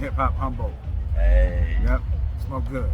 HipHopHumboldt. Hey. Yep. Smoke good.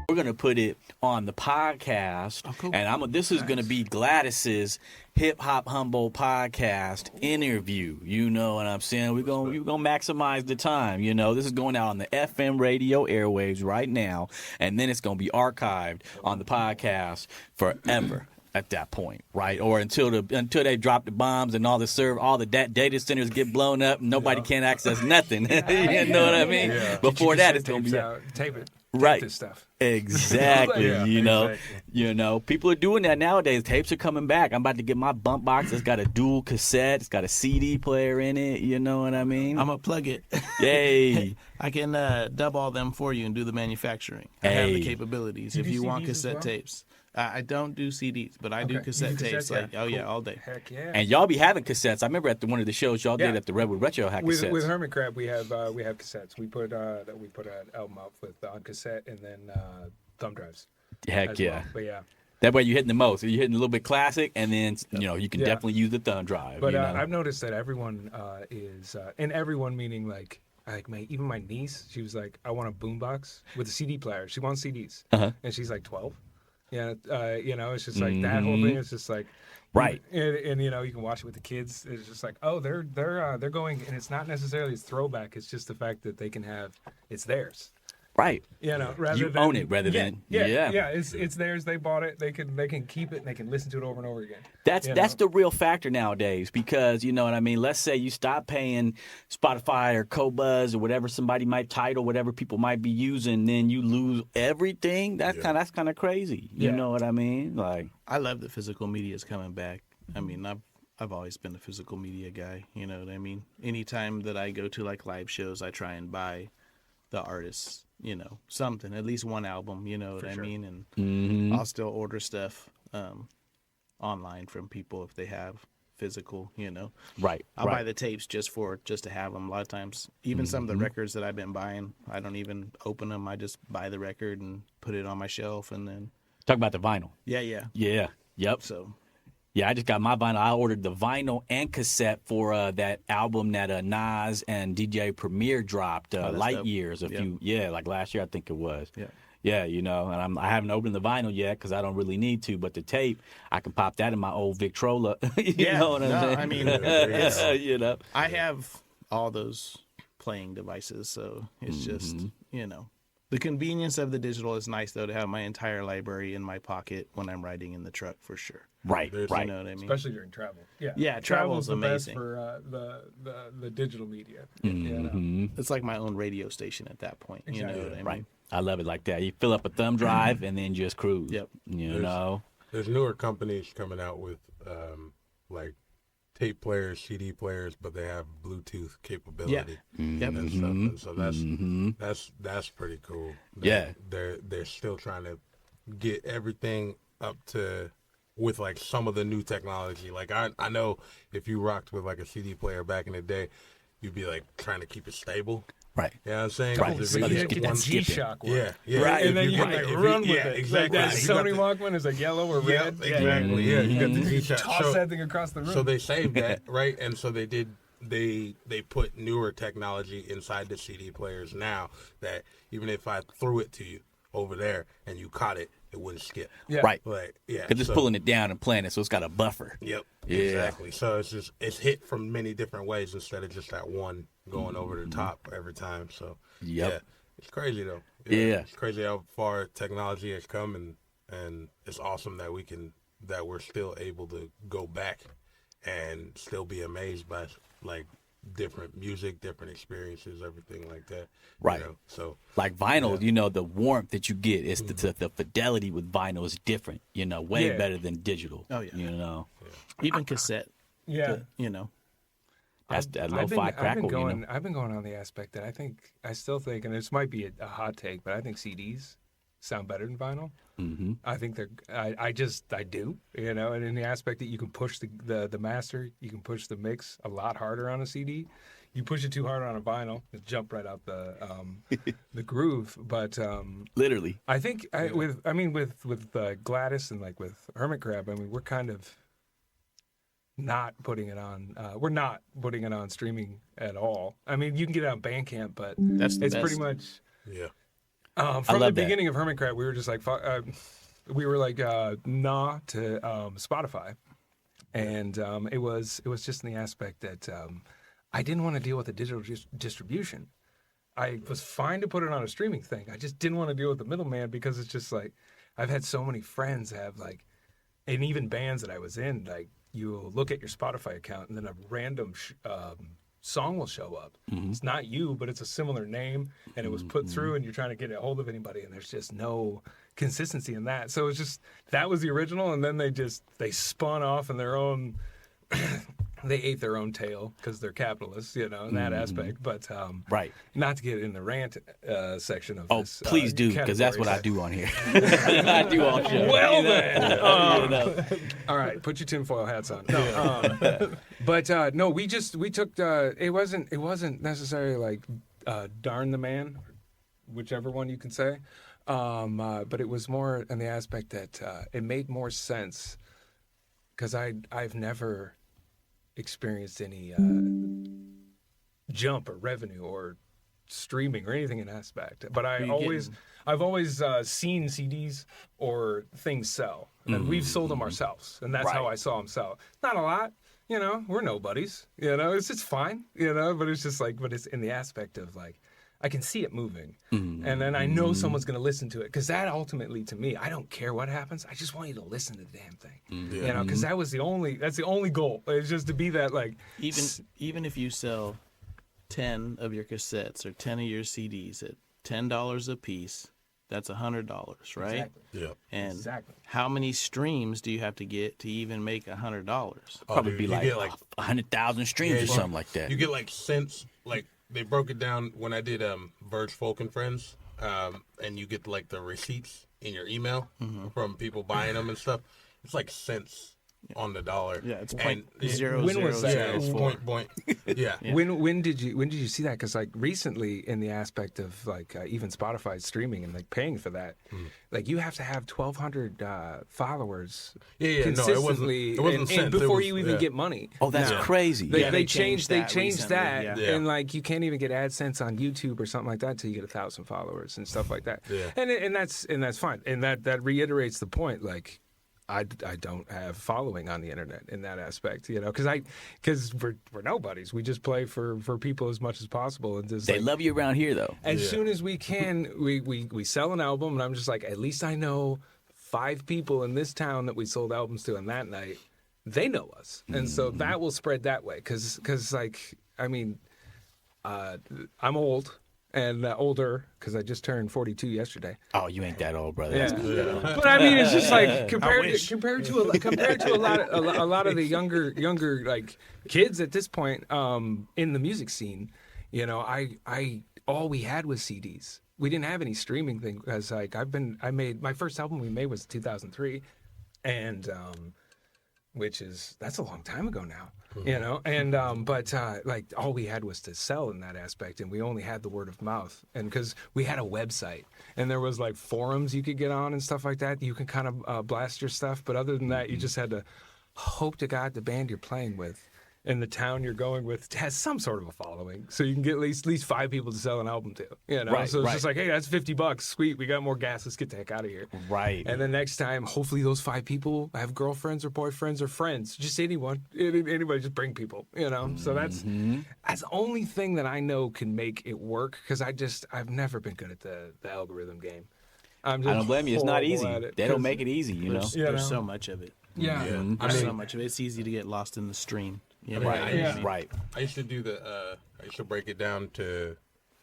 We're gonna put it on the podcast, and this is gonna be Gladys's HipHopHumboldt Podcast interview. You know what I'm saying? We're gonna maximize the time. You know, this is going out on the FM radio airwaves right now, and then it's gonna be archived on the podcast forever. At that point, right? Or until they drop the bombs and all the data centers get blown up, and nobody can access nothing. You know what I mean? Yeah. Before that, it's gonna be tape it. Right. This stuff. Exactly. Yeah, you know, people are doing that nowadays. Tapes are coming back. I'm about to get my bump box. It's got a dual cassette. It's got a CD player in it. You know what I mean? I'm gonna plug it. Yay. I can dub all them for you and do the manufacturing. I have the capabilities. If you want cassette tapes. I don't do CDs, but I do cassette tapes. Cool. All day. Heck yeah! And y'all be having cassettes. I remember at one of the shows y'all did at the Redwood Retro had cassettes. With Hermit Crab, we have cassettes. We put an album out on cassette and then thumb drives. Heck yeah! Well. But yeah. That way you're hitting the most. You're hitting a little bit classic, and then you can definitely use the thumb drive. But I've noticed that everyone is, and everyone meaning like even my niece. She was like, I want a boombox with a CD player. She wants CDs, and she's like 12. Yeah, it's just like that whole thing is just like, right, and you can watch it with the kids. It's just like, oh, they're going, and it's not necessarily it's throwback. It's just the fact that they can have it's theirs. Right. Rather you than, own it rather than it's theirs. They bought it. They can keep it and they can listen to it over and over again. That's the real factor nowadays because you know what I mean. Let's say you stop paying Spotify or Qobuz or whatever somebody might title, whatever people might be using, then you lose everything. That's kind of crazy. You know what I mean? Like I love that physical media is coming back. I mean, I've always been a physical media guy. You know what I mean? Anytime that I go to like live shows, I try and buy the artists. Something, at least one album, you know what I mean? And I'll still order stuff online from people if they have physical, Right. I'll buy the tapes just to have them. A lot of times, even some of the records that I've been buying, I don't even open them. I just buy the record and put it on my shelf and then... Talk about the vinyl. Yeah. Yep. So... Yeah, I just got my vinyl. I ordered the vinyl and cassette for that album that Nas and DJ Premier dropped, Light Years, like last year I think it was. Yeah, and I haven't opened the vinyl yet because I don't really need to, but the tape, I can pop that in my old Victrola. You know what I'm saying? I mean, I have all those playing devices, so it's just, The convenience of the digital is nice, though, to have my entire library in my pocket when I'm riding in the truck, for sure. Right. You know what I mean? Especially during travel. Yeah, travel is amazing. For the digital media. It's like my own radio station at that point. Exactly. You know what I mean? Right. I love it like that. You fill up a thumb drive and then just cruise. Yep. There's newer companies coming out with like tape players, CD players, but they have Bluetooth capability. And stuff. And so that's pretty cool. They're still trying to get everything up to with like some of the new technology. Like I know if you rocked with like a CD player back in the day, you'd be like trying to keep it stable. Right. You know what I'm saying? Right. If You you get that G-Shock one. Yeah. Right. And then you can run with it. Exactly. Like that Sony Walkman is like yellow or red. Exactly. Yeah. You got the G-Shock. Toss that thing across the room. So they saved that, right? And so they did. They put newer technology inside the CD players now that even if I threw it to you over there and you caught it, it wouldn't skip. Yeah. Right. Like, yeah. Because it's pulling it down and playing it, so it's got a buffer. Yep. Yeah. Exactly. So it's hit from many different ways instead of just that one going over the top every time. So yeah, it's crazy though. Yeah. It's crazy how far technology has come, and it's awesome that we're still able to go back and still be amazed by like different music, different experiences, everything like that. Right. You know? So like vinyl, you know, the warmth that you get, it's the fidelity with vinyl is different, you know, way better than digital. Oh, yeah. You know. Even cassette. Yeah. You know. That's that lo-fi crackle, you know. I've been going on the aspect that I still think, and this might be a hot take, but I think CDs sound better than vinyl. Mm-hmm. I think I do, you know, and in the aspect that you can push the master, you can push the mix a lot harder on a CD. You push it too hard on a vinyl, it jump right out the the groove. But literally, I think with Gladys and like with Hermit Crab, I mean, we're kind of not putting it on. We're not putting it on streaming at all. I mean, you can get it on Bandcamp, but it's pretty much yeah. From the beginning of Hermit Crab, we were just like nah to Spotify, and it was just in the aspect that I didn't want to deal with the digital distribution. I was fine to put it on a streaming thing. I just didn't want to deal with the middleman because it's just like I've had so many friends have like, and even bands that I was in, like you look at your Spotify account and then a random song will show up. Mm-hmm. It's not you, but it's a similar name, and it was put through, and you're trying to get a hold of anybody, and there's just no consistency in that. So it's just that was the original, and then they spun off in their own. They ate their own tail because they're capitalists, you know, in that aspect. But right, not to get in the rant section of this. Oh, please do, because that's what I do on here. I do all shows. Well then, all right, put your tinfoil hats on. No, but no, we took. It wasn't necessarily like darn the man, whichever one you can say, but it was more in the aspect that it made more sense because I've never experienced any jump or revenue or streaming or anything in aspect, but I've always seen CDs or things sell, and we've sold them ourselves, and that's how I saw them sell. Not a lot, you know, we're nobodies, you know, it's just fine, you know, but it's just like, but it's in the aspect of like I can see it moving, and then I know someone's going to listen to it, because that ultimately, to me, I don't care what happens. I just want you to listen to the damn thing, you know, because that's the only goal. It's just to be that like even if you sell 10 of your cassettes or 10 of your CDs at $10 a piece, that's $100, right? Exactly. Yeah. And how many streams do you have to get to even make $100? Probably be like 100,000 streams or something like that. You get like cents, like. They broke it down when I did Verge Folk and Friends, and you get like the receipts in your email from people buying them and stuff. It's like cents on the dollar. Yeah, it's When was that? Yeah, it's point. Yeah. When did you see that? Because like recently, in the aspect of like even Spotify streaming and like paying for that, like you have to have 1,200 followers consistently, it wasn't and before you even get money. Oh, that's crazy. They changed that, recently, and like you can't even get AdSense on YouTube or something like that until you get 1,000 followers and stuff like that. Yeah. And that's fine. And that reiterates the point, like. I don't have following on the internet in that aspect, you know, because we're nobodies. We just play for people as much as possible, and just they love you around here though. As soon as we can, we sell an album, and I'm just like, at least I know 5 people in this town that we sold albums to, and that night they know us, and so that will spread that way. Because like I mean, I'm old. And older, because I just turned 42 yesterday. Oh, you ain't that old, brother. Yeah. But I mean, it's just like compared to a lot of the younger like kids at this point in the music scene, you know, all we had was CDs. We didn't have any streaming thing, because like I made my first album we made was 2003, and that's a long time ago now. You know, and but like all we had was to sell in that aspect, and we only had the word of mouth, and because we had a website, and there was like forums you could get on and stuff like that. You can kind of blast your stuff, but other than that, you just had to hope to God the band you're playing with in the town you're going with has some sort of a following, so you can get at least 5 people to sell an album to. You know, so it's just like, hey, that's $50. Sweet, we got more gas. Let's get the heck out of here. Right. And then next time, hopefully those 5 people have girlfriends or boyfriends or friends. Just anybody, just bring people. You know, so that's the only thing that I know can make it work, because I've never been good at the algorithm game. I don't blame you. It's not easy. They don't make it easy, you know. There's so much of it. Yeah. There's so much of it. It's easy to get lost in the stream. You know? Right. I used to do I used to break it down to,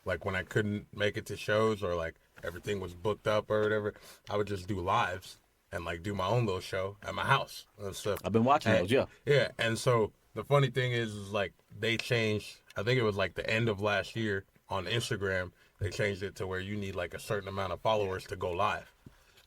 like, when I couldn't make it to shows or, like, everything was booked up or whatever, I would just do lives and, like, do my own little show at my house and stuff. I've been watching those, yeah. Yeah, and so the funny thing is like, they changed, I think it was, like, the end of last year on Instagram, they changed it to where you need, like, a certain amount of followers to go live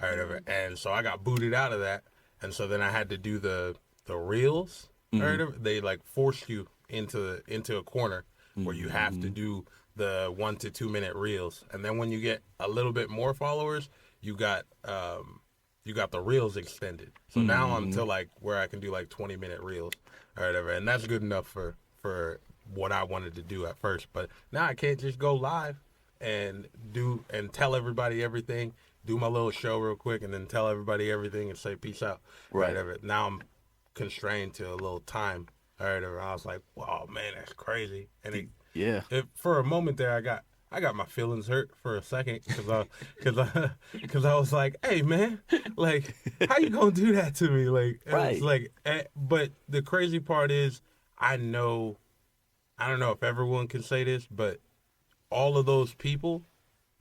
or whatever. And so I got booted out of that, and so then I had to do the reels or whatever. They, like, forced you into a corner where you have to do the 1 to 2 minute reels, and then when you get a little bit more followers, you got the reels extended. So now I'm to, like, where I can do, like, 20-minute reels or whatever, and that's good enough for what I wanted to do at first. But now I can't just go live and tell everybody everything, do my little show real quick, and then tell everybody everything and say peace out. Right. Whatever. Now I'm constrained to a little time. I was like, wow, man, that's crazy. And for a moment there, I got my feelings hurt for a second because I was like, hey, man, like, how you gonna do that to me? Like, right. It's like, but the crazy part is, I don't know if everyone can say this, but all of those people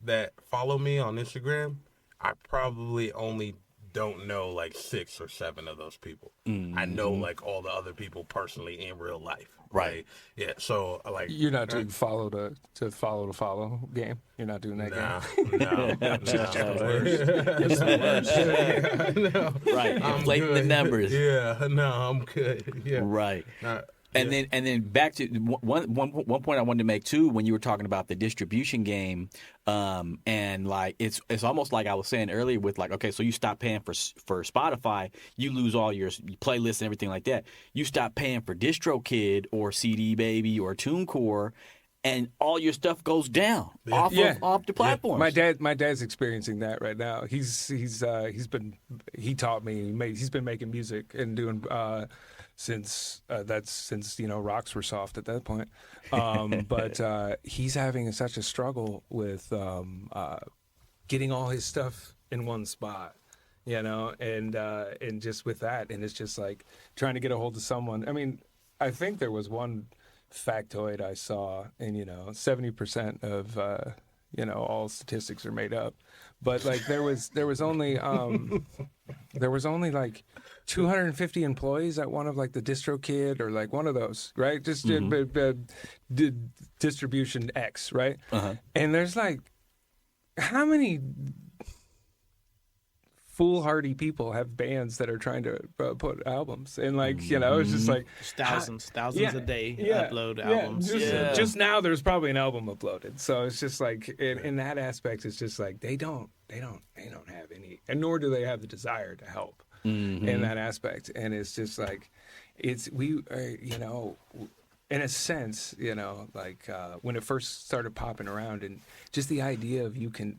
that follow me on Instagram, I probably only don't know like 6 or 7 of those people. I know, like, all the other people personally in real life. Right. Yeah. So, like, you're not doing follow game. You're not doing that game. No. Right. Inflating the numbers. Yeah. No, I'm good. Yeah. Right. And then back to one point I wanted to make too, when you were talking about the distribution game, and like it's almost like I was saying earlier with, like, okay, so you stop paying for Spotify, you lose all your playlists and everything like that. You stop paying for DistroKid or CD Baby or TuneCore, and all your stuff goes down off the platforms. My dad's experiencing that right now. He taught me. He's been making music and doing. Since rocks were soft at that point, but he's having such a struggle with getting all his stuff in one spot, and just with that, and it's just like trying to get a hold of someone. I mean, I think there was one factoid I saw, and 70% of all statistics are made up, but like there was only like 250 employees at one of, like, the DistroKid or, like, one of those, right? Just distribution X, right? And there's, like, how many foolhardy people have bands that are trying to put albums? And, like, it's just like thousands a day upload albums. Just now there's probably an album uploaded. So it's just like in that aspect, it's just like they don't have any, and nor do they have the desire to help. In that aspect, and it's just like we in a sense, like when it first started popping around, and just the idea of you can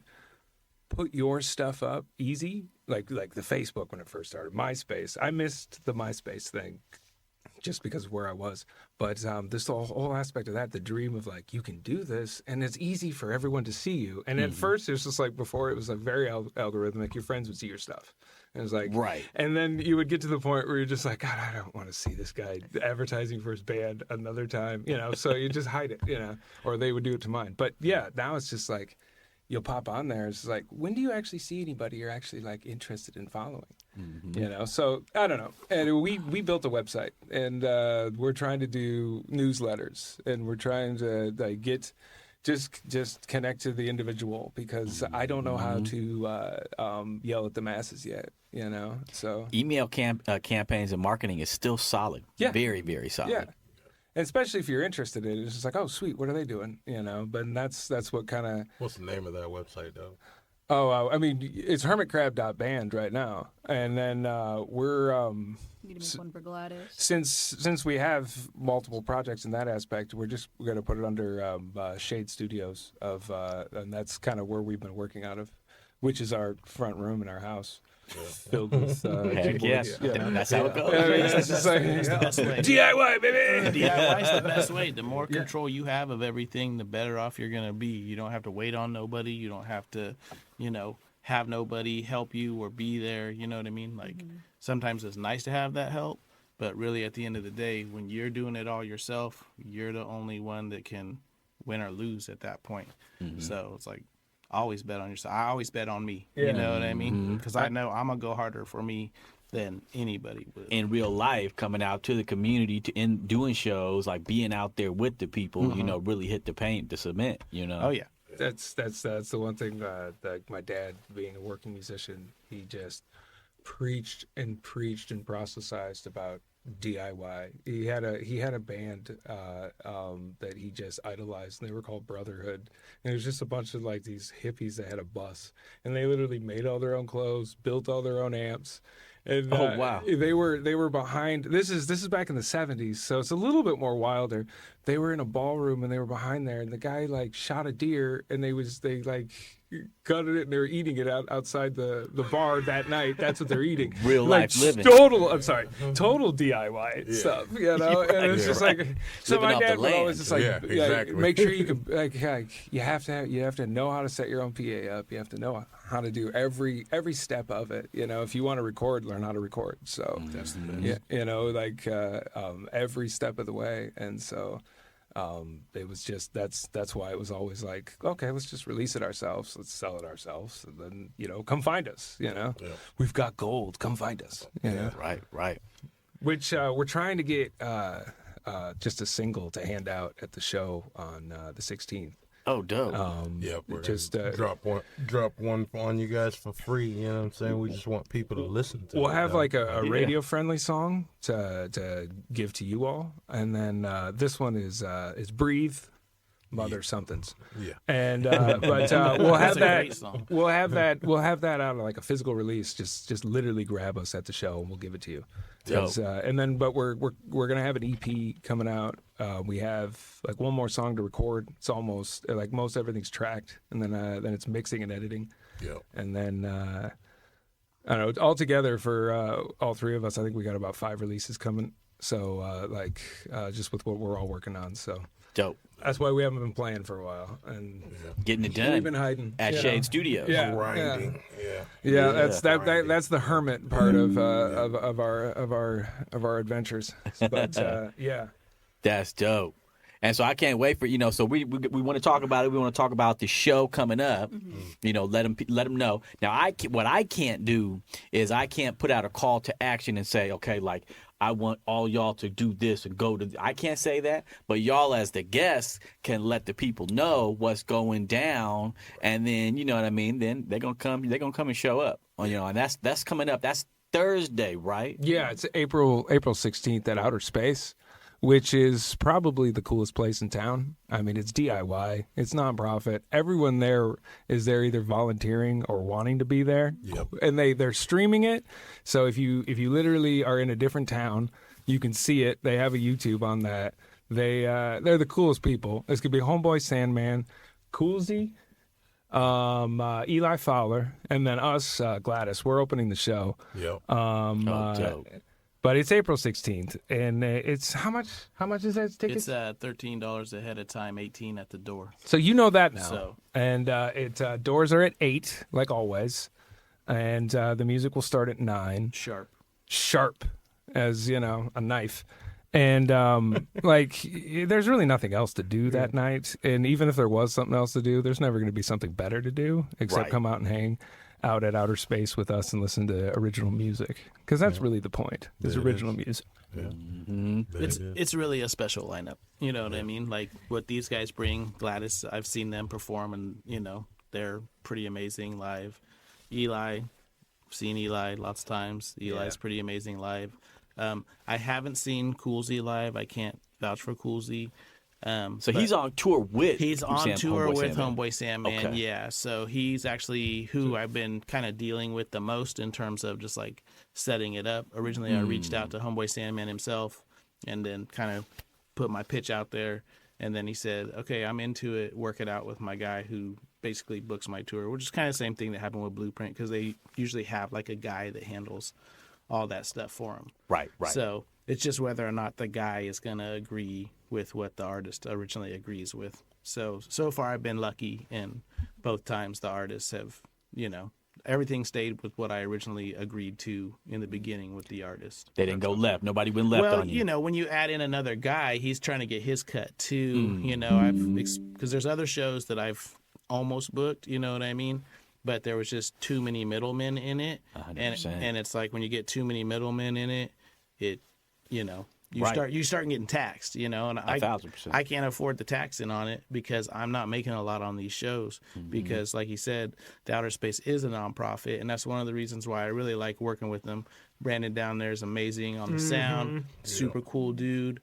put your stuff up easy, like the Facebook when it first started, MySpace. I missed the MySpace thing just because of where I was, but this whole aspect of that, the dream of, like, you can do this and it's easy for everyone to see you. And at first it was just like, before it was like very algorithmic, your friends would see your stuff. And it was like, right. And then you would get to the point where you're just like, God, I don't want to see this guy advertising for his band another time, so you just hide it, or they would do it to mine. But yeah, now it's just like, you'll pop on there. It's like, when do you actually see anybody you're actually, like, interested in following? So I don't know. And we built a website, and we're trying to do newsletters, and we're trying to, like, get just connect to the individual, because I don't know how to yell at the masses yet. So email campaigns and marketing is still solid. Yeah. Very, very solid. Yeah. And especially if you're interested in it, it's just like, oh, sweet, what are they doing? But that's what kind of. What's the name of that website, though? Oh, I mean, it's hermitcrab.band right now, and then we're. You need to make one for Gladys. Since we have multiple projects in that aspect, we're going to put it under Shade Studios and that's kind of where we've been working out of, which is our front room in our house. Filled with Heck yes. That's how it goes. It's just like, the best way. DIY, baby. DIY is the best way. The more control you have of everything, the better off you're gonna be. You don't have to wait on nobody. You don't have to, have nobody help you or be there. You know what I mean? Like sometimes it's nice to have that help, But really, at the end of the day, when you're doing it all yourself, you're the only one that can win or lose at that point. So it's like, always bet on yourself. I always bet on me. You know what I mean? Because I know I'm going to go harder for me than anybody would. In real life, coming out to the community, doing shows, like being out there with the people, you know, really hit the paint, the cement, you know? Oh, yeah. That's the one thing that my dad, being a working musician, he just preached and proselytized about DIY. He had a band that he just idolized, and they were called Brotherhood. And it was just a bunch of like these hippies that had a bus, and they literally made all their own clothes, built all their own amps. And, wow! They were behind. This is back in the 70s, so it's a little bit more wilder. They were in a ballroom and they were behind there, and the guy like shot a deer, and they like gutted it, and they were eating it outside the bar that night. That's what they're eating. Real life living. Total DIY stuff, you know. And it's just like, so Living my off dad the would land. always just like, exactly. make sure you can like you have to know how to set your own PA up. You have to know how to do every step of it. You know, if you want to record, learn how to record. So That's the best. yeah, you know, like every step of the way. And so it was just that's why it was always like, okay, let's just release it ourselves, let's sell it ourselves, and then, you know, come find us, you know. We've got gold, come find us, you know. Right. Which we're trying to get just a single to hand out at the show on the 16th. Oh, dope. We're just gonna drop one on you guys for free. You know what I'm saying? We just want people to listen to. We'll it, have though. like a radio friendly song to give to you all, and then this one is "Breathe," Mother Somethings. Yeah. And but we'll have That's a that. great song. We'll have that out of like a physical release. Just literally grab us at the show and we'll give it to you. And then, but we're gonna have an EP coming out. We have like one more song to record. It's almost like most everything's tracked, and then it's mixing and editing. Yeah. And then I don't know. All together for all three of us, I think we got about 5 releases coming. So just with what we're all working on. So Dope. that's why we haven't been playing for a while, and Getting it done. we've been hiding At Shade Studios. Yeah. Grinding. Yeah, that's Grinding. that's the hermit part of our adventures. But yeah. That's dope. And so I can't wait for, you know, so we want to talk about it. We want to talk about the show coming up. You know, let them know. Now, what I can't do is I can't put out a call to action and say, okay, like, I want all y'all to do this and go to. I can't say that, but y'all as the guests can let the people know what's going down, and then, you know what I mean. Then they're gonna come and show up. You know, and that's coming up. That's Thursday, right? Yeah, it's April 16th at Outer Space, which is probably the coolest place in town. I mean, it's DIY, it's nonprofit. Everyone there is there either volunteering or wanting to be there. Yep. And they're streaming it. So if you literally are in a different town, you can see it. They have a YouTube on that. They're the coolest people. It's gonna be Homeboy Sandman, Coolsy, Eli Fowler, and then us, Gladys. We're opening the show. Yep. Dope. But it's April 16th, and it's how much is that ticket? It's $13 ahead of time, $18 at the door. So you know that now. So- And doors are at 8, like always, and the music will start at 9. Sharp, as you know, a knife. And like, there's really nothing else to do that night. And even if there was something else to do, there's never going to be something better to do except come out and hang out at Outer Space with us and listen to original music, because that's really the point, is original music. It's really a special lineup. You know what I mean? Like what these guys bring. Gladys, I've seen them perform, and you know they're pretty amazing live. Eli, I've seen Eli lots of times. Eli's pretty amazing live. I haven't seen Coolsy live. I can't vouch for Coolsy. So he's on tour with. He's on tour with Homeboy Sandman. Okay. Yeah, so he's actually who I've been kind of dealing with the most in terms of just like setting it up. Originally, I reached out to Homeboy Sandman himself, and then kind of put my pitch out there. And then he said, "Okay, I'm into it. Work it out with my guy who basically books my tour," which is kind of the same thing that happened with Blueprint, because they usually have like a guy that handles all that stuff for them. Right. So it's just whether or not the guy is going to agree with what the artist originally agrees with. So far I've been lucky, and both times the artists have, you know, everything stayed with what I originally agreed to in the beginning with the artist. They didn't go left. Nobody went left Well, on you. you know, when you add in another guy, he's trying to get his cut too. You know, because there's other shows that I've almost booked. You know what I mean? But there was just too many middlemen in it, 100%. and it's like when you get too many middlemen in it, you know. You Right. start getting taxed, you know, and 1,000%. I can't afford the taxing on it because I'm not making a lot on these shows because, like he said, the Outer Space is a nonprofit, and that's one of the reasons why I really like working with them. Brandon down there is amazing on the sound, super cool dude.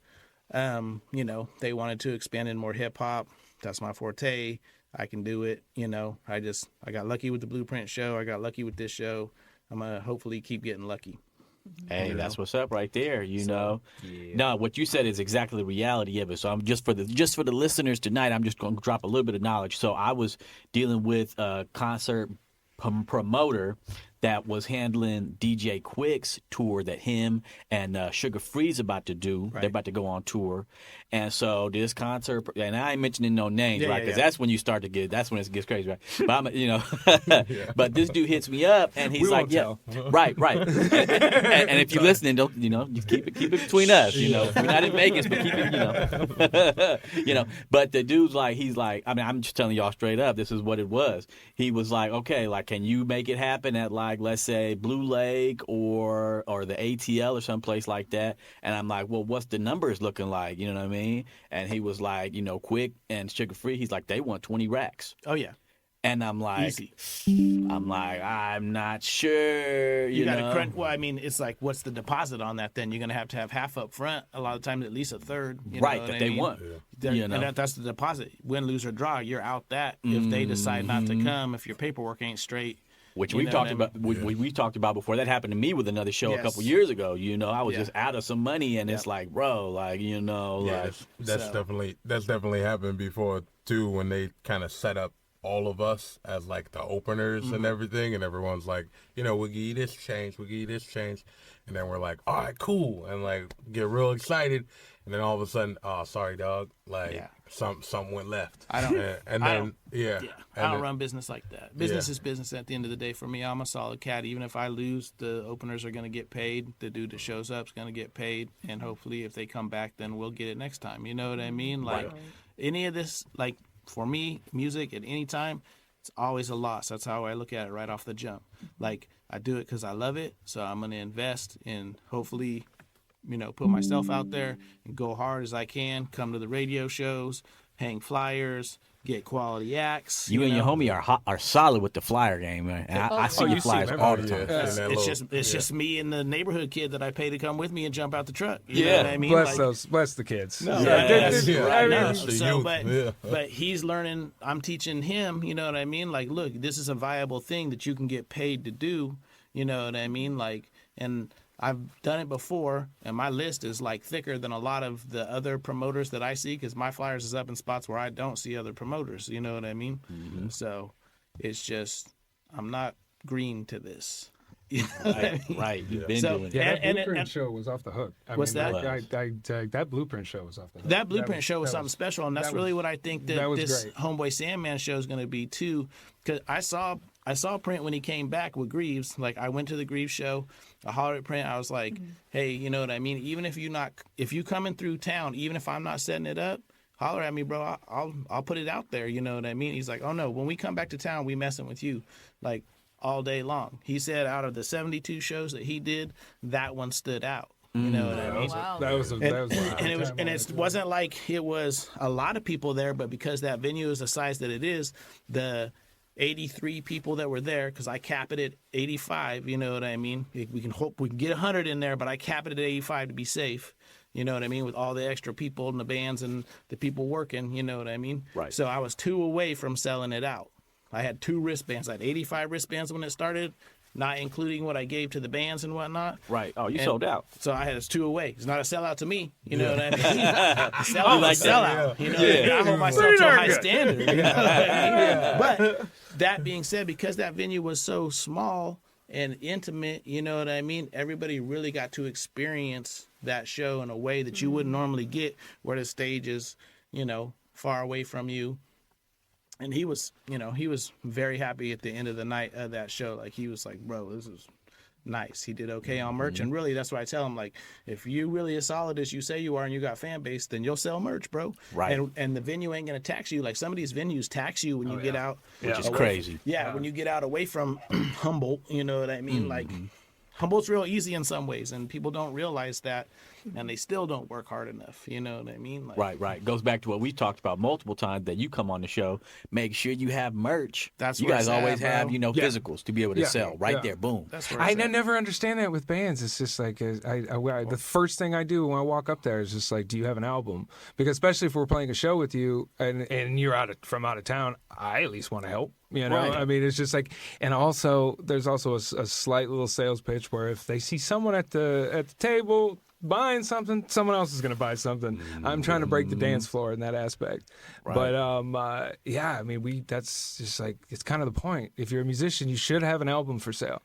You know, they wanted to expand in more hip hop. That's my forte. I can do it. You know, I got lucky with the Blueprint show. I got lucky with this show. I'm gonna hopefully keep getting lucky. Hey, that's what's up right there, you know. No, what you said is exactly the reality of it. So I'm just for the listeners tonight, I'm just going to drop a little bit of knowledge. So I was dealing with a concert promoter that was handling DJ Quick's tour that him and Sugar Free's about to do. Right. They're about to go on tour. And so this concert, and I ain't mentioning no names, right? Because yeah. that's when you start to that's when it gets crazy, right? But I'm, you know, but this dude hits me up and he's We like, won't yeah, right. And if you're listening, don't, you know, just keep it between us, you know. We're not in Vegas, but keep it, you know. You know, but the dude's like, he's like, I mean, I'm just telling y'all straight up, this is what it was. He was like, okay, like, can you make it happen at, like, let's say Blue Lake or the ATL or someplace like that? And I'm like, well, what's the numbers looking like? You know what I mean? And he was like, you know, Quick and Sugar Free, he's like, they want 20 racks. Oh yeah. And I'm like, Easy. I'm not sure. You got know? to crunch. Well, I mean, it's like, what's the deposit on that? Then you're gonna have half up front. A lot of times, at least a third. You Right, know that what they I mean? want. That- You know? and that's the deposit. Win, lose, or draw. You're out that if they decide not to come. If your paperwork ain't straight. Which You we know talked what I about. We talked about before. That happened to me with another show a Yes. couple years ago. You know, I was Yeah. just out of some money, and it's Yep. like, bro, like, you know, Yeah, like, that's So- definitely happened before too, when they kind of set up all of us as like the openers and everything, and everyone's like, you know, we'll give you this change, and then we're like, all right, cool, and like get real excited, and then all of a sudden, oh, sorry, dog, like Yeah. something went left. I don't- and I then don't- yeah, Yeah, and I don't then- run business like that. Business is business at the end of the day for me. I'm a solid cat. Even if I lose, the openers are going to get paid. The dude that shows up is going to get paid. And hopefully if they come back, then we'll get it next time. You know what I mean? Like any of this, like for me, music at any time, it's always a loss. That's how I look at it right off the jump. Like I do it because I love it. So I'm going to invest in hopefully, you know, put myself out there and go hard as I can, come to the radio shows, hang flyers, get quality acts. you and your know? homie are solid with the flyer game, man. And I see you your see flyers them all the every time. day. and that It's just me and the neighborhood kid that I pay to come with me and jump out the truck. You know Yeah. what I mean? Bless the kids. No, Yeah. I know. That's the So, youth. but Yeah. but he's learning. I'm teaching him. You know what I mean? Like, look, this is a viable thing that you can get paid to do. You know what I mean? Like, and I've done it before, and my list is like thicker than a lot of the other promoters that I see because my flyers is up in spots where I don't see other promoters. You know what I mean? So it's just I'm not green to this. You know what I mean? Right, you've been So- doing it. Yeah, that And- Blueprint and- show was off the hook. What's that? That Blueprint show was off the hook. That Blueprint was- show was that something special, and that's that really was- what I think that that was this great. Homeboy Sandman show is going to be too. Because I saw Print when he came back with Greaves. Like I went to the Greaves show, I hollered at Print. I was like, "Hey, you know what I mean? Even if you coming through town, even if I'm not setting it up, holler at me, bro. I'll put it out there. You know what I mean?" He's like, "Oh no, when we come back to town, we messing with you, like all day long." He said out of the 72 shows that he did, that one stood out. You know what I mean? Wow. That was a It wasn't like it was a lot of people there, but because that venue is the size that it is, the 83 people that were there, because I cap it at 85, you know what I mean? We can hope we can get 100 in there, but I cap it at 85 to be safe. You know what I mean? With all the extra people and the bands and the people working, you know what I mean? Right. So I was 2 away from selling it out. I had 2 wristbands. I had 85 wristbands when it started, not including what I gave to the bands and whatnot. Right. Oh, you And sold out. So I had us 2 away. It's not a sellout to me. You know what I mean? Sellout is a sellout. You know what I mean? I hold myself to a high standard. You know what I mean? But that being said, because that venue was so small and intimate, you know what I mean? Everybody really got to experience that show in a way that you wouldn't normally get, where the stage is, you know, far away from you. And he was, he was very happy at the end of the night of that show. Like, he was like, bro, this is nice. He did okay on merch. And really, that's why I tell him, like, if you really as solid as you say you are and you got fan base, then you'll sell merch, bro. Right. And the venue ain't going to tax you. Like, some of these venues tax you when you get out. Which is crazy. When you get out away from Humboldt, you know what I mean? Like, Humboldt's real easy in some ways, and people don't realize that, and they still don't work hard enough. You know what I mean? Like, Right. Goes back to what we talked about multiple times that you come on the show. Make sure you have merch. That's you where guys it's at, always bro. have, physicals to be able to sell right there. Boom. That's where I it's at. never understand that with bands. It's just like the first thing I do when I walk up there is just like, do you have an album? Because especially if we're playing a show with you and you're from out of town, I at least want to help. Right. I mean, it's just like, and also there's also a slight little sales pitch where if they see someone at the table buying something, someone else is going to buy something. I'm trying to break the dance floor in that aspect. Right. But I mean, that's just like, it's kind of the point. If you're a musician, you should have an album for sale.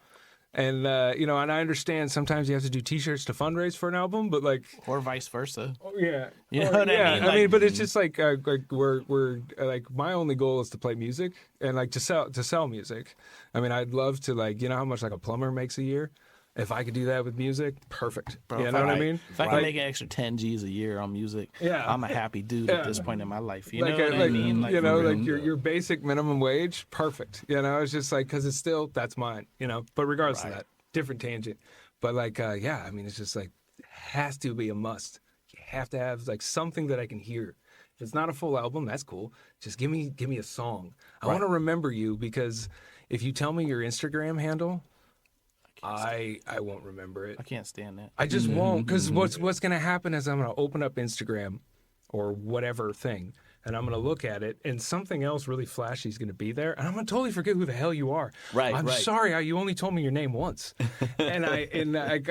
And and I understand sometimes you have to do T-shirts to fundraise for an album, but like, or vice versa. yeah, You know what I mean? I mean, but it's just like we're like, my only goal is to play music and like to sell music. I mean, I'd love to, like, how much like a plumber makes a year. If I could do that with music, perfect. Bro, You know what I mean? If I can make an extra 10 G's a year on music, I'm a happy dude at this point in my life. You know what I mean? Like, like your basic minimum wage, perfect. It's just like, because it's still, that's mine. But regardless of that, different tangent. But like, I mean, it's just like, it has to be a must. You have to have like something that I can hear. If it's not a full album, that's cool. Just give me a song. I want to remember you, because if you tell me your Instagram handle, I won't remember it. I can't stand that. I just won't, because what's going to happen is I'm going to open up Instagram or whatever thing, and I'm going to look at it, and something else really flashy is going to be there, and I'm going to totally forget who the hell you are. Right. I'm sorry, you only told me your name once, and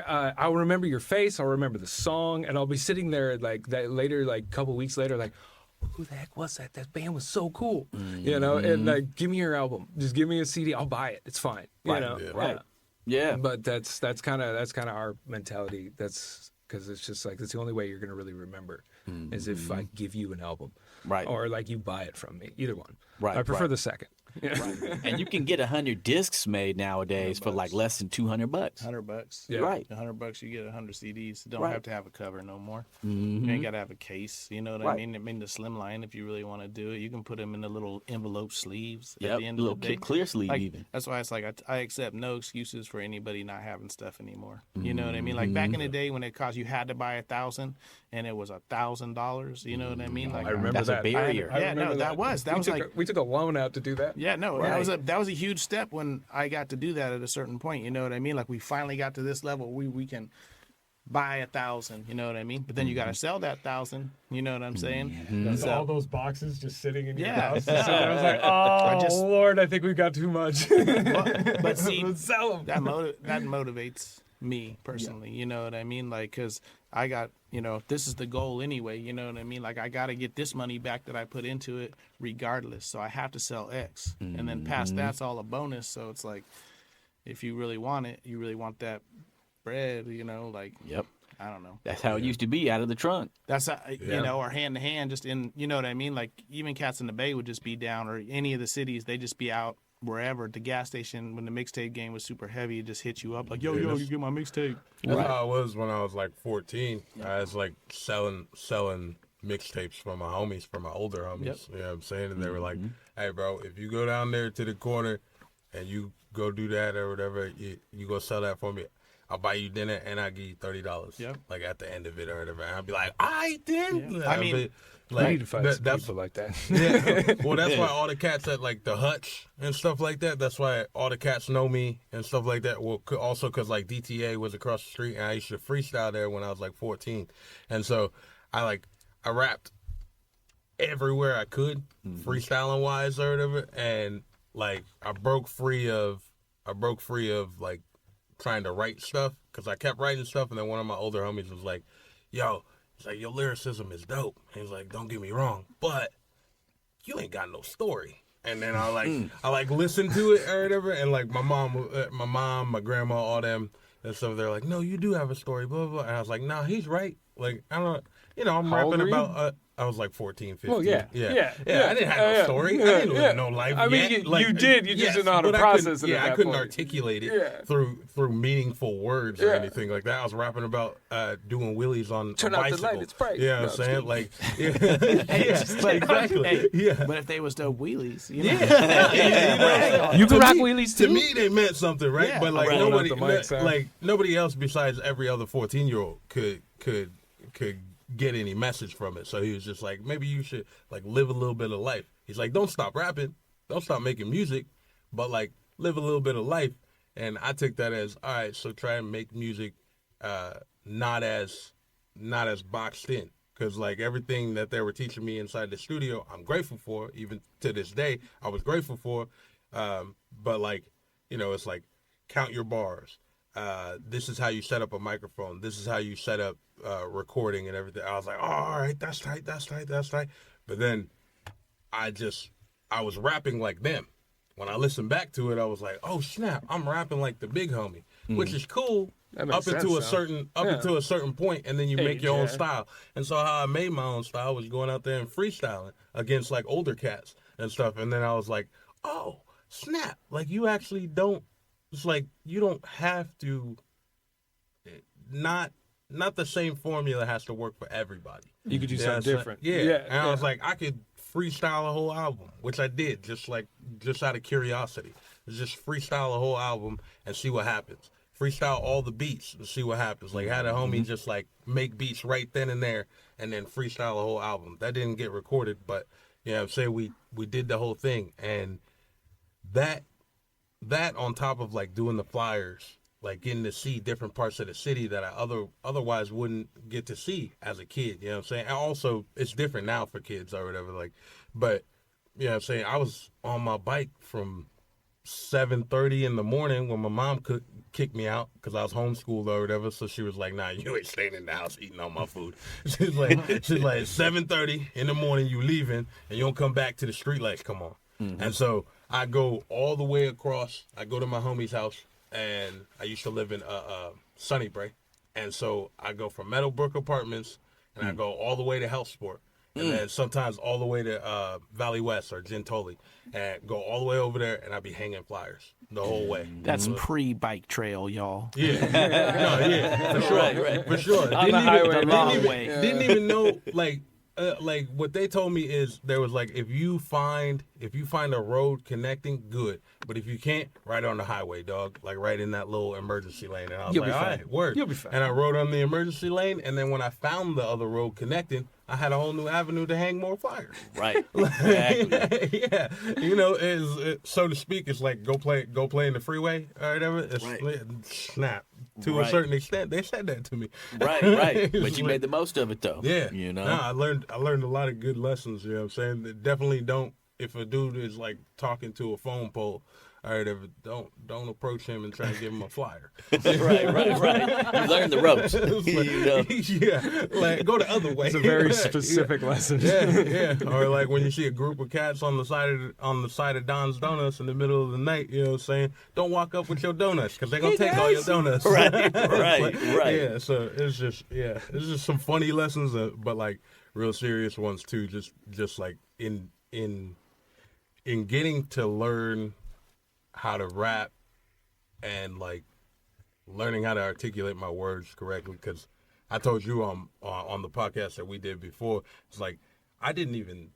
I'll remember your face, I'll remember the song, and I'll be sitting there like that later, like a couple weeks later, like, who the heck was that? That band was so cool, And like, give me your album, just give me a CD, I'll buy it. It's fine, Right. Right. Yeah. But that's kind of our mentality. That's because it's just like, that's the only way you're gonna really remember is if I give you an album, Right. Or like you buy it from me. Either one. Right, I prefer right. the second. Right. And you can get 100 discs made nowadays for like less than $200. $100. Yeah. Right. $100, you get 100 CDs. You don't Right. have to have a cover no more. You ain't got to have a case. You know what I Right. mean? I mean, the slim line, if you really want to do it, you can put them in the little envelope sleeves at Yep. the end Little of the day. clear sleeve Like, even. that's why it's like I accept no excuses for anybody not having stuff anymore. You know what I mean? Like back in the day when it cost, you had to buy 1,000 and it was $1,000. You know what I mean? Like I remember That's a that. barrier. I Yeah, remember no, that was we took a loan out to do that. yeah, no, Right. that was a huge step when I got to do that at a certain point. You know what I mean? Like we finally got to this level. We can buy 1,000. You know what I mean? But then you got to sell that 1,000. You know what I'm saying? That's So- all those boxes just sitting in your Yeah. house. So I was like, oh, Lord, I think we've got too much. but see, Let's sell them. that motivates me personally. You know what I mean? Like, because I got, this is the goal anyway. You know what I mean? Like, I got to get this money back that I put into it regardless. So I have to sell X. And then past that's all a bonus. So it's like, if you really want it, you really want that bread, like, Yep. I don't know. That's how it used to be, out of the trunk. That's, or hand to hand, just in, you know what I mean? Like, even Cats in the Bay would just be down, or any of the cities, they just be out wherever. The gas station, when the mixtape game was super heavy, it just hit you up like, yo, you get my mixtape. That's how it was when I was like 14. I was like selling mixtapes from my homies, from my older homies. Yep. You know what I'm saying? And they were like, hey, bro, if you go down there to the corner and you go do that or whatever, you go sell that for me, I'll buy you dinner and I'll give you $30. Yep. Like at the end of it or whatever. And I'll be like, all right then. Yeah. I mean, I need to find some that's people like that. yeah. Well, that's why all the cats at like the Hutch and stuff like that. That's why all the cats know me and stuff like that. Well, also because like DTA was across the street and I used to freestyle there when I was like 14, and so I rapped everywhere I could, freestyling wise or whatever, and like I broke free of like trying to write stuff because I kept writing stuff, and then one of my older homies was like, "Yo." He's like, your lyricism is dope. And he's like, don't get me wrong, but you ain't got no story. And then I listened to it or whatever, and like my mom, my grandma, all them and stuff. They're like, no, you do have a story, blah blah. And I was like, nah, he's right. Like I don't, I'm How old rapping are you? about I was like 14, 15. Well, yeah. I didn't have no story. I didn't live no life. I mean, yet. you did. You just didn't know how to but process it. Yeah, at I couldn't that point. articulate it through meaningful words or anything like that. I was rapping about doing wheelies on Turn a out the bicycle. light, it's bright. Yeah, No, I'm saying like, Exactly. Hey, yeah. But if they was the wheelies, you know? You can To rock me- wheelies To too. me, they meant something, right? Yeah. But like Right. nobody, Open up the mic, Sam. like nobody else besides every other 14-year-old could get any message from it. So he was just like, maybe you should like live a little bit of life. He's like, don't stop rapping, don't stop making music, but like live a little bit of life. And I took that as, all right, so try and make music not as boxed in. Because like everything that they were teaching me inside the studio, I'm grateful for. Even to this day, I was grateful for. But like, you know, it's like count your bars. This is how you set up a microphone. This is how you set up recording and everything. I was like, oh, all right, that's tight. But then I was rapping like them. When I listened back to it, I was like, oh snap, I'm rapping like the big homie, which is cool That makes up into a sense, though. into a certain point, and then you make your own yeah. style. And so how I made my own style was going out there and freestyling against like older cats and stuff. And then I was like, oh snap, like you actually don't. It's like you don't have to. Not the same formula has to work for everybody. You could do Yeah, something so- different. Yeah. And I was like, I could freestyle a whole album, which I did, just out of curiosity. Just freestyle a whole album and see what happens. Freestyle all the beats and see what happens. Like had a homie just like make beats right then and there and then freestyle a whole album. That didn't get recorded, but you know what I'm saying, we did the whole thing. And that on top of like doing the flyers, like getting to see different parts of the city that I otherwise wouldn't get to see as a kid, you know what I'm saying? And also, it's different now for kids or whatever, like, but, you know what I'm saying? I was on my bike from 7:30 in the morning when my mom could kick me out because I was homeschooled or whatever, so she was like, nah, you ain't staying in the house eating all my food. She's like, 7:30 in the morning, you leaving, and you don't come back to the street lights, come on. And so I go all the way across, I go to my homie's house, and I used to live in Sunnybray. And so I go from Meadowbrook Apartments, and I go all the way to Healthsport. And then sometimes all the way to Valley West or Gentoli. And go all the way over there, and I'd be hanging flyers the whole way. That's pre-bike trail, y'all. Yeah. No, yeah, for sure. Right. For sure. On the highway, the long way. Didn't even know, like what they told me is there was like if you find a road connecting, good, but if you can't, right on the highway, dog, like right in that little emergency lane. And I was You'll like, be all fine. right, word. You'll be fine. And I rode on the emergency lane, and then when I found the other road connecting, I had a whole new avenue to hang more flyers. Right. Exactly. Yeah, you know, so to speak, it's like go play in the freeway or whatever. It's Right. snap to a Right. certain extent. They said that to me. Right. But It's you like- made the most of it though. Yeah, You know. Nah, I learned a lot of good lessons. You know what I'm saying? Definitely don't. If a dude is like talking to a phone pole, all right, don't approach him and try and give him a flyer. right. You learned the ropes. You know. Yeah, like go the other way. It's a very specific lesson. Yeah. Or like when you see a group of cats on the side of Don's Donuts in the middle of the night, you know what I'm saying? Don't walk up with your donuts because they're gonna take all your donuts. Right. Yeah. So it's just some funny lessons, but like real serious ones too. Just like in getting to learn how to rap and like learning how to articulate my words correctly, because I told you on the podcast that we did before, it's like I didn't even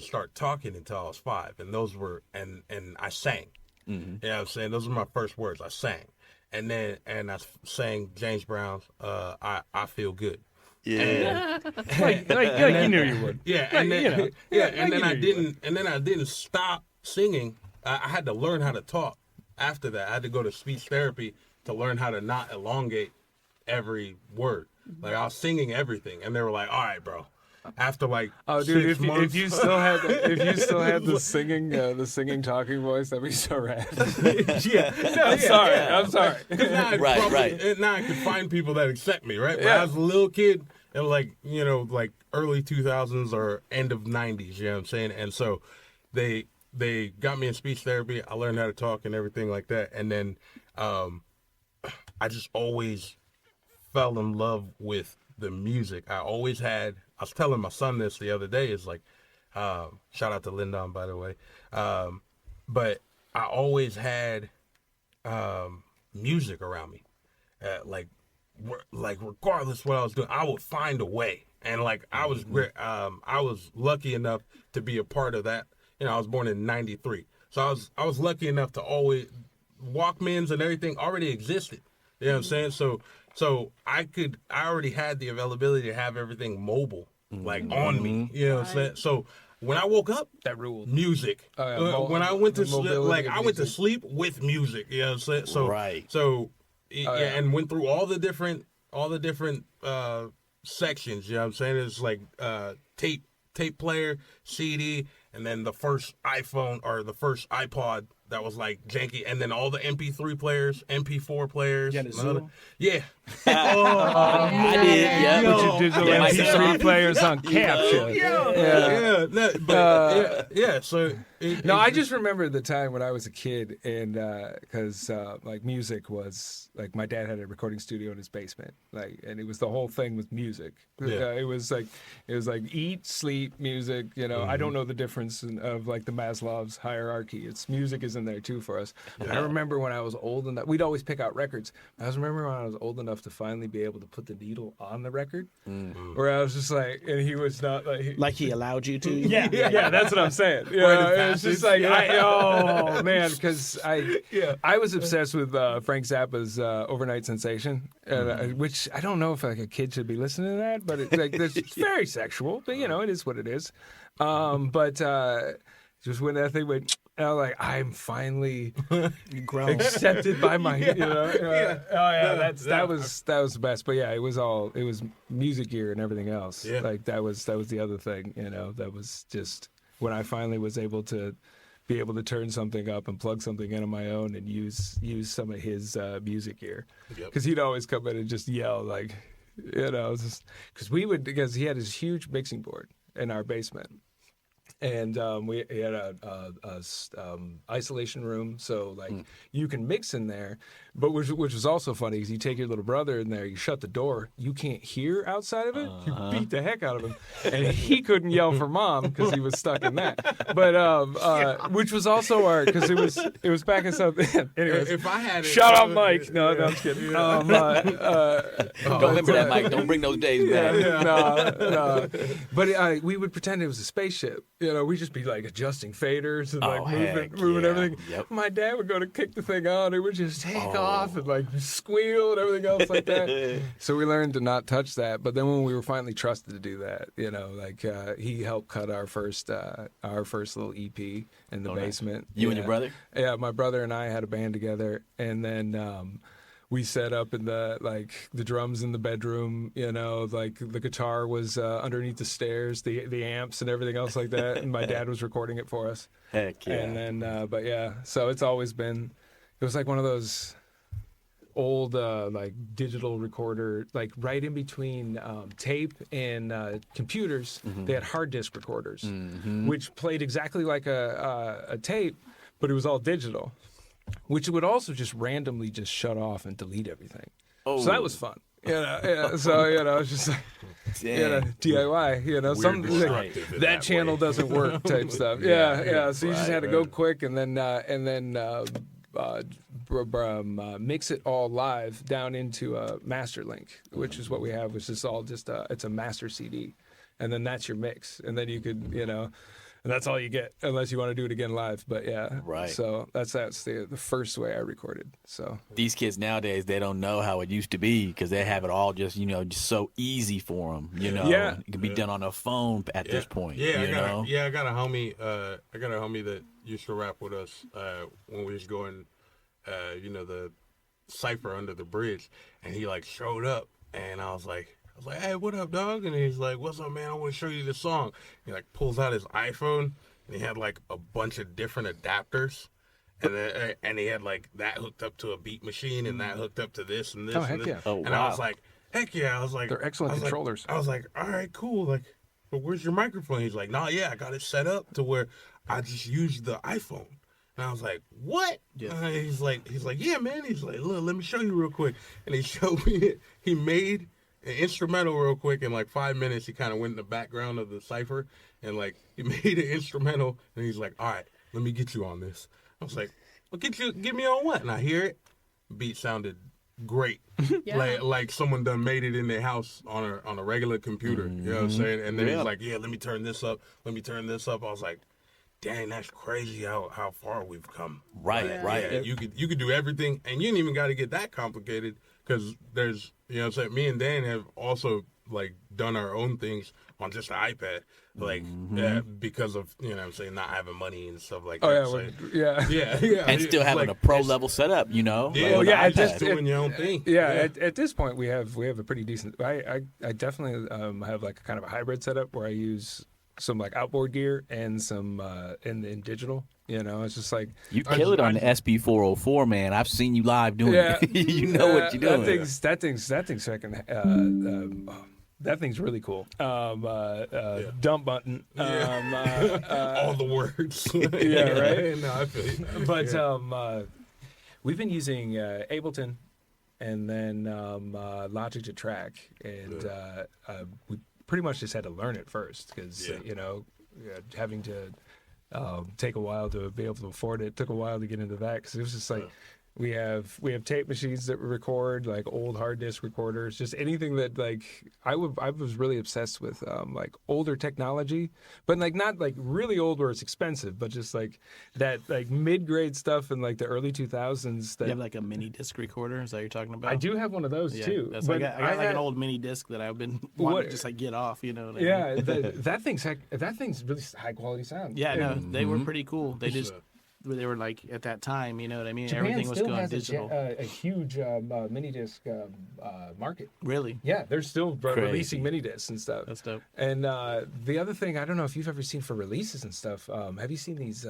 start talking until I was 5, and those were and I sang. You know what I'm saying? Those were my first words. I sang, and I sang James Brown's I Feel Good. Yeah. like you knew you would. Yeah, Like, and then you know, and then like you knew I didn't stop singing. I had to learn how to talk after that. I had to go to speech therapy to learn how to not elongate every word. Like I was singing everything, and they were like, "All right, bro." After like Oh, dude! 6 months, If you still had the singing talking voice, that'd be so rad. I'm sorry. 'Cause now I Right. Now I could find people that accept me, right? When Yeah. I was a little kid, and like early 2000s or end of 90s, you know what I'm saying? And so they got me in speech therapy. I learned how to talk and everything like that. And then I just always fell in love with the music. I always had. I was telling my son this the other day. Is like, shout out to Lyndon, by the way. But I always had music around me, like regardless what I was doing, I would find a way. And like I was lucky enough to be a part of that. You know, I was born in '93, so I was lucky enough to always Walkmans and everything already existed. You know what I'm saying? So I already had the availability to have everything mobile, like on me. You know what I'm saying? So when I woke up, that ruled. Music. When I went to sleep, like I went to sleep with music. You know what I'm saying? So right. So and went through all the different sections. You know what I'm saying? It's like tape player, CD, and then the first iPhone or the first iPod that was like janky, and then all the MP3 players, MP4 players. Yeah. I did. Yeah. With your digital MP3 players on capture. So I just remember the time when I was a kid, and because like music was like my dad had a recording studio in his basement, like, and it was the whole thing with music. It was like eat, sleep, music. You know, I don't know the difference of like the Maslow's hierarchy. It's music is in there too for us. I remember when I was old enough, we'd always pick out records. I remember when I was old enough to finally be able to put the needle on the record, where I was just like, and he was not like he allowed you to. Yeah, that's what I'm saying. You know, it's just like, oh man, because I was obsessed with Frank Zappa's Overnight Sensation, which I don't know if like a kid should be listening to that, but it's very sexual, but you know, it is what it is. But just when that thing went, I was like, I'm finally accepted by my, you know. That was the best. But yeah, it was music gear and everything else. Yeah. Like that was the other thing, you know. That was just when I finally was able to be able to turn something up and plug something in on my own and use some of his music gear, because he'd always come in and just yell like, you know, because he had his huge mixing board in our basement. And we had a isolation room, so like you can mix in there, but which was also funny because you take your little brother in there, you shut the door, you can't hear outside of it, you beat the heck out of him, and he couldn't yell for mom because he was stuck in that. But which was also our, because it was back in something. Anyways, if I had it, shout out Mike. No, I'm just kidding. Don't remember that, Mike. Don't bring those days back. No. But we would pretend it was a spaceship. You know, we'd just be like adjusting faders and like moving everything. Yep. My dad would go to kick the thing on, it would just take off and like squeal and everything else like that. So we learned to not touch that. But then when we were finally trusted to do that, you know, like he helped cut our first little EP in the basement. You and your brother? Yeah, my brother and I had a band together, and then we set up in the drums in the bedroom, you know, like the guitar was underneath the stairs, the amps and everything else like that. And my dad was recording it for us. Heck yeah. And then, but yeah, so it's always been, it was like one of those old like digital recorder, like right in between tape and computers. They had hard disk recorders, which played exactly like a tape, but it was all digital, which would also just randomly just shut off and delete everything. So that was fun. You know, so, you know, it's just like, you know, DIY, you know, something like that channel doesn't work type stuff. Yeah. So you just had to go quick and then mix it all live down into a master link, which is what we have, which is all just, it's a master CD. And then that's your mix. And then you could, you know, and that's all you get unless you want to do it again live. But yeah, right. So that's the first way I recorded. So these kids nowadays, they don't know how it used to be because they have it all just, you know, just so easy for them. You know, it can be done on a phone at this point. Yeah, I got a homie. That used to rap with us when we was going, you know, the Cypher Under the Bridge, and he like showed up, and I was like, hey, what up, dog? And he's like, what's up, man? I want to show you this song. He like pulls out his iPhone, and he had like a bunch of different adapters, and he had like that hooked up to a beat machine, and that hooked up to this and this. Oh, heck yeah. Oh, and wow. I was like, heck yeah. I was like, they're excellent controllers. I was like, all right, cool. Like, but where's your microphone? He's like, nah, yeah, I got it set up to where I just use the iPhone. And I was like, what? Yeah. He's like, yeah, man. He's like, look, let me show you real quick. And he showed me it. He made an instrumental real quick. In like 5 minutes, he kind of went in the background of the cipher and like he made an instrumental. And he's like, all right, let me get you on this. I was like, well, get me on what? And I hear it. Beat sounded great. Yeah. Like someone done made it in their house on a regular computer. You know what I'm saying? And then he's like, yeah, let me turn this up. I was like, dang, that's crazy how far we've come. Right, right. Yeah, you could do everything, and you ain't even got to get that complicated because there's, you know what I'm saying, me and Dan have also like done our own things on just an iPad, like because of, you know what I'm saying, not having money and stuff like that. Oh, yeah. And still having a pro level setup, you know. Yeah, like yeah, on the just iPad. doing your own thing. Yeah, at this point we have a pretty decent. I definitely have like a kind of a hybrid setup where I use some like outboard gear and some in digital. You know, it's just like You kill it on the SB404, man. I've seen you live doing it. You know what you're doing. That thing's second. That thing's really cool. Dump button. All the words. Yeah, right. No, I feel you. But we've been using Ableton and then Logic to track, and we pretty much just had to learn it first because you know, having to take a while to be able to afford it. It took a while to get into that because it was just like we have tape machines that record, like old hard disk recorders, just anything that like I was really obsessed with like older technology, but like not like really old where it's expensive, but just like that like mid-grade stuff in like the early 2000s. That You have like a mini disc recorder? Is that what you're talking about? I do have one of those too. That's, but I got like an old mini disc that I've been wanting to just like get off, you know what I mean? Yeah, that thing's really high quality sound. Yeah, no, they were pretty cool. They were like at that time, you know what I mean? Japan Everything was still going has digital. a huge mini disc market. Really? Yeah, they're still releasing mini discs and stuff. That's dope. And the other thing, I don't know if you've ever seen for releases and stuff. Have you seen these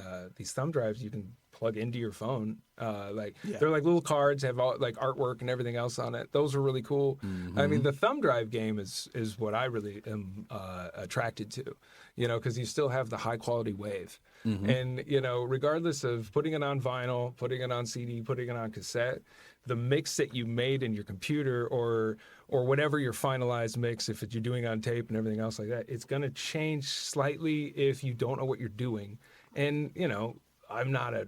thumb drives you can plug into your phone? They're like little cards, have all like artwork and everything else on it. Those are really cool. I mean, the thumb drive game is what I really am attracted to. You know, because you still have the high quality wave. And, you know, regardless of putting it on vinyl, putting it on CD, putting it on cassette, the mix that you made in your computer or whatever your finalized mix, if you're doing on tape and everything else like that, it's going to change slightly if you don't know what you're doing. And, you know, I'm not a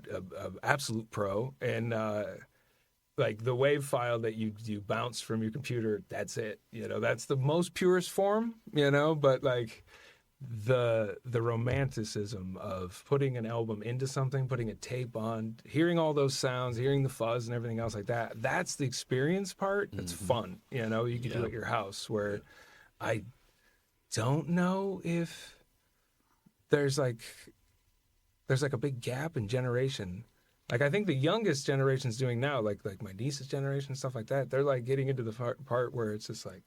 absolute pro. And, like the wave file that you bounce from your computer, that's it. You know, that's the most purest form, you know, but like the romanticism of putting an album into something, putting a tape on, hearing all those sounds, hearing the fuzz and everything else like that, that's the experience part. That's fun. You know, you can do it at your house, where I don't know if there's like a big gap in generation. Like I think the youngest generation's doing now, like my niece's generation, stuff like that, they're like getting into the part where it's just like,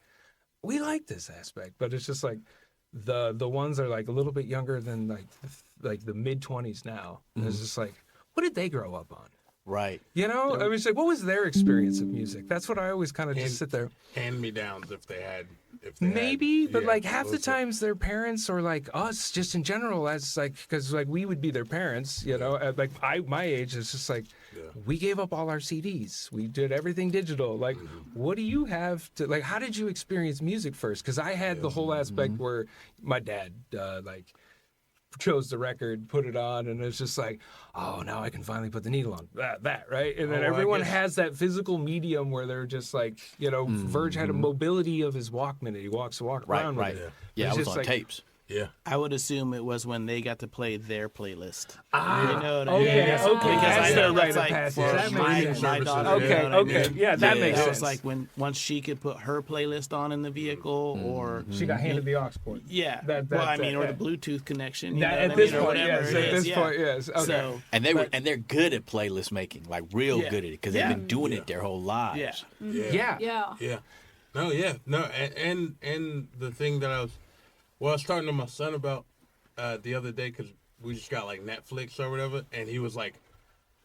we like this aspect, but it's just like the ones that are like a little bit younger than like the mid-20s now. It's just like, what did they grow up on? Right. You know, I mean, it's like, what was their experience of music? That's what I always kind of just sit there. Hand-me-downs if they had. Maybe, but like half the times their parents or like us, just in general, as like, because like we would be their parents, you know, at like my age, it's just like, we gave up all our CDs. We did everything digital. Like, what do you have to, like, how did you experience music first? Because I had the whole aspect where my dad, like, chose the record, put it on, and it's just like, oh, now I can finally put the needle on that, right? And then everyone has that physical medium where they're just like, you know, Verge had a mobility of his Walkman, and he walks around with it. Yeah, I was just on like, tapes. Yeah. I would assume it was when they got to play their playlist. You know what I mean? Okay, Because that's I know their rite that's of like passage. for That makes my sense. daughter. Okay, you know what I okay, mean? yeah, that makes It sense. was like once she could put her playlist on in the vehicle, or She got handed the aux cord. yeah, That- well, I that- mean, or the that- Bluetooth connection. You That- know at what this I mean, or point, whatever yes. it At is, this point, yes. Okay. So And they're good at playlist making, like real Yeah. good at it, because Yeah. they've been doing it their whole lives. yeah, Yeah. Yeah. No, and the thing that I was talking to my son about the other day, because we just got like Netflix or whatever, and he was like,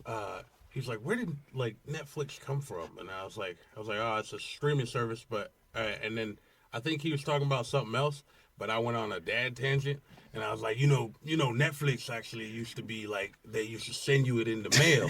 where did like Netflix come from? And I was like, oh, it's a streaming service, but and then I think he was talking about something else, but I went on a dad tangent. And I was like, you know, Netflix actually used to be like, they used to send you it in the mail.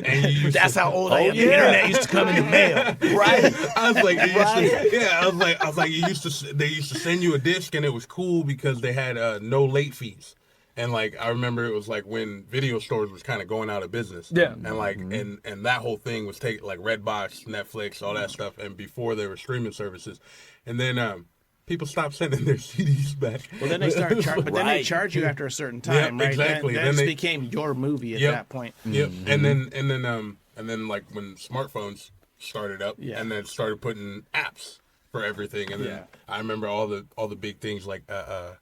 and you used That's how old I am. The internet used to come in the mail. Right. I was like, I was like, they used to send you a disc, and it was cool because they had no late fees. And like, I remember it was like when video stores was kind of going out of business. Yeah. And like, and that whole thing was like Redbox, Netflix, all that stuff. And before there were streaming services. And then, people stopped sending their CDs back. Well, then they start charging, but then they charge you after a certain time, right? Exactly. Then it became your movie at that point. Yep. And then like when smartphones started up, and then started putting apps for everything, and then I remember all the big things like I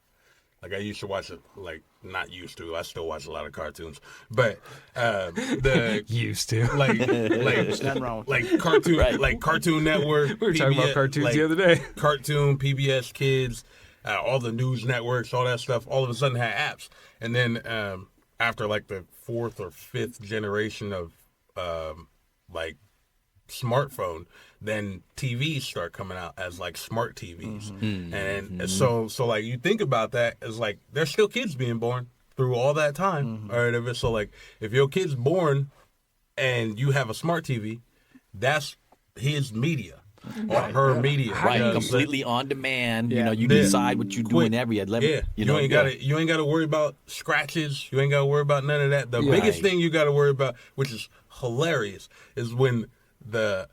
used to watch it, like not used to. I still watch a lot of cartoons, but the used to like nothing wrong with like cartoon like Cartoon Network. We were talking about cartoons like, the other day. Cartoon, PBS Kids, all the news networks, all that stuff. All of a sudden had apps, and then after like the 4th or 5th generation of like smartphone, then TVs start coming out as like smart TVs. And so like you think about that as like there's still kids being born through all that time or whatever. So like if your kid's born and you have a smart TV, that's his media or her media. Right, completely on demand. You know, you decide what you do whenever you let me. You ain't gotta worry about scratches. You ain't gotta worry about none of that. The biggest thing you gotta worry about, which is hilarious, is when like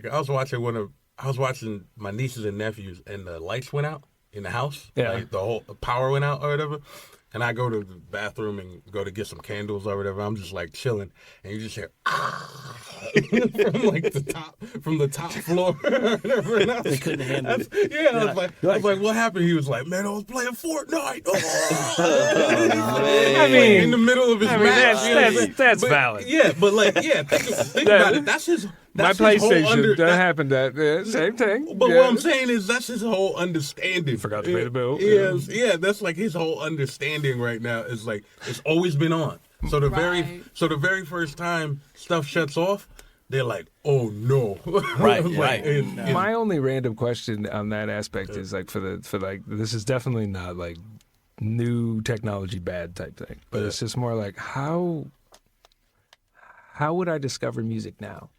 I was watching my nieces and nephews, and the lights went out in the house. Like the whole power went out or whatever. And I go to the bathroom and go to get some candles or whatever. I'm just like chilling, and you just hear from the top floor. They couldn't handle it. Yeah, I was like, what happened? He was like, man, I was playing Fortnite. I mean, in the middle of his match. That's valid. Yeah, but like, think about it. That's his. My PlayStation, that happened. Same thing. But what I'm saying is that's his whole understanding. Forgot to pay the bill. Yeah, that's like his whole understanding right now is like it's always been on. So the very first time stuff shuts off, they're like, oh no. Right. My only random question on that aspect is like for this is definitely not like new technology bad type thing, but it's just more like how would I discover music now?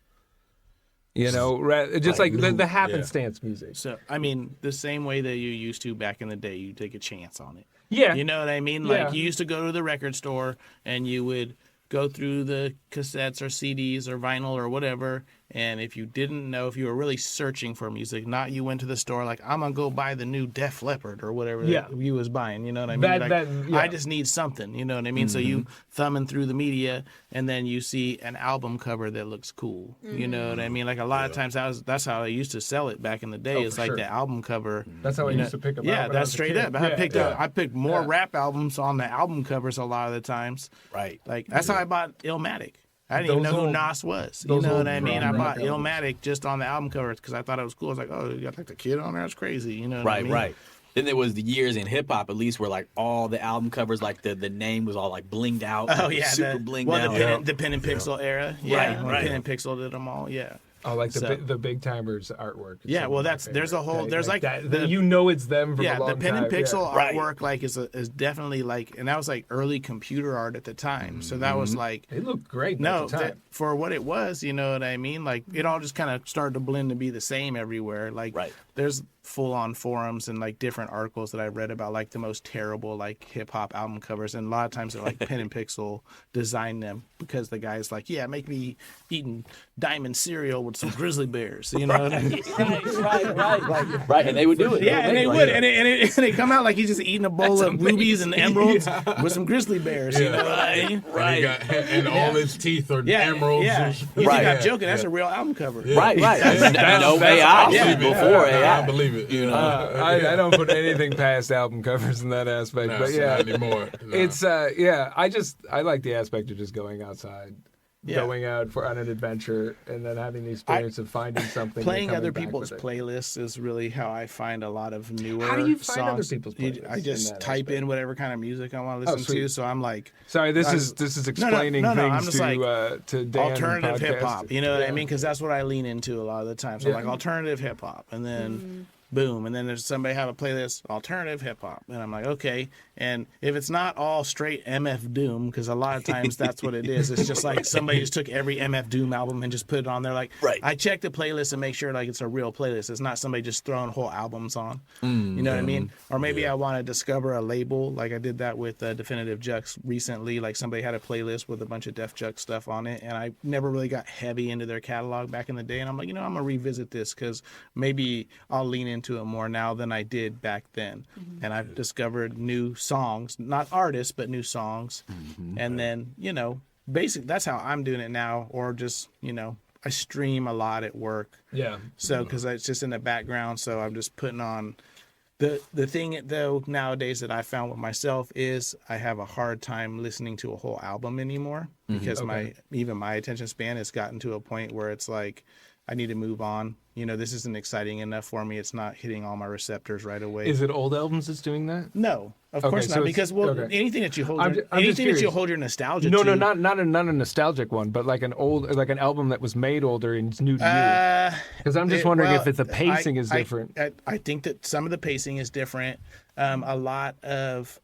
You know, just like the happenstance music. So, I mean, the same way that you used to back in the day, you take a chance on it. Yeah. You know what I mean? Like, you used to go to the record store and you would go through the cassettes or CDs or vinyl or whatever, and if you didn't know, if you were really searching for music, not you went to the store like, I'm going to go buy the new Def Leppard or whatever that you was buying, you know what I mean? I just need something, you know what I mean? So you thumbing through the media, and then you see an album cover that looks cool, you know what I mean? Like a lot of times that's how I used to sell it back in the day. It's like the album cover. That's how I used to pick them up. Yeah, that's straight up. I picked more rap albums on the album covers a lot of the times. Right. Like that's how I bought Illmatic. I didn't even know who Nas was. You know what I mean? I bought Illmatic just on the album cover because I thought it was cool. I was like, oh, you got like the kid on there? That's crazy. You know what I mean? Right. Then there was the years in hip hop, at least, where like all the album covers, like the name was all like blinged out. Oh yeah, super blinged out. The pen and pixel era. Yeah, right. Pen and pixel did them all. Yeah. Oh, like the big timers artwork. Yeah, well, there's a whole like that, it's them from a long time. The pen and pixel artwork like is definitely like, and that was like early computer art at the time. So that was like it looked great. at the time. For what it was, you know what I mean? Like it all just kind of started to blend to be the same everywhere. Like there's full-on forums and like different articles that I read about like the most terrible like hip hop album covers, and a lot of times they're like pen and pixel designed them because the guy's like, yeah, make me eating diamond cereal with some grizzly bears, you know what I mean? Right, and they would do it. Yeah, and they would, and it come out like he's just eating a bowl of rubies and emeralds with some grizzly bears, you know what I mean? Right. And all his teeth are emeralds. Yeah. You think I'm joking? That's a real album cover. Yeah. Right. No AI before AI. I believe it. You know, I don't put anything past album covers in that aspect, but not anymore. No. It's I like the aspect of just going outside, going out on an adventure, and then having the experience of finding something. Playing other people's playlists is really how I find a lot of newer songs. How do you find other people's playlists? I just type in whatever kind of music I want to listen to. So I'm like, sorry, this is explaining things I'm just to Dan alternative hip hop. You know what I mean? Because that's what I lean into a lot of the time. So I'm like alternative hip hop, and then boom. And then there's somebody have a playlist, alternative hip hop. And I'm like, okay. And if it's not all straight MF Doom, because a lot of times that's what it is. It's just like somebody just took every MF Doom album and just put it on there. Like, I check the playlist and make sure like it's a real playlist. It's not somebody just throwing whole albums on. You know what I mean? Or maybe I want to discover a label. Like I did that with Definitive Jux recently. Like somebody had a playlist with a bunch of Def Jux stuff on it. And I never really got heavy into their catalog back in the day. And I'm like, I'm going to revisit this because maybe I'll lean into it more now than I did back then. And I've discovered new songs, not artists, but new songs. And then, basically that's how I'm doing it now. Or just, I stream a lot at work. Yeah. So, because it's just in the background. So I'm just putting on. The thing, though, nowadays that I found with myself is I have a hard time listening to a whole album anymore because my attention span has gotten to a point where it's like I need to move on. This isn't exciting enough for me. It's not hitting all my receptors right away. Is it old albums that's doing that? No, of course not. Because anything that you hold, your nostalgia. No, not a nostalgic one, but like an album that was made older and it's new to you. Because I'm just wondering if the pacing is different. I think that some of the pacing is different. A lot of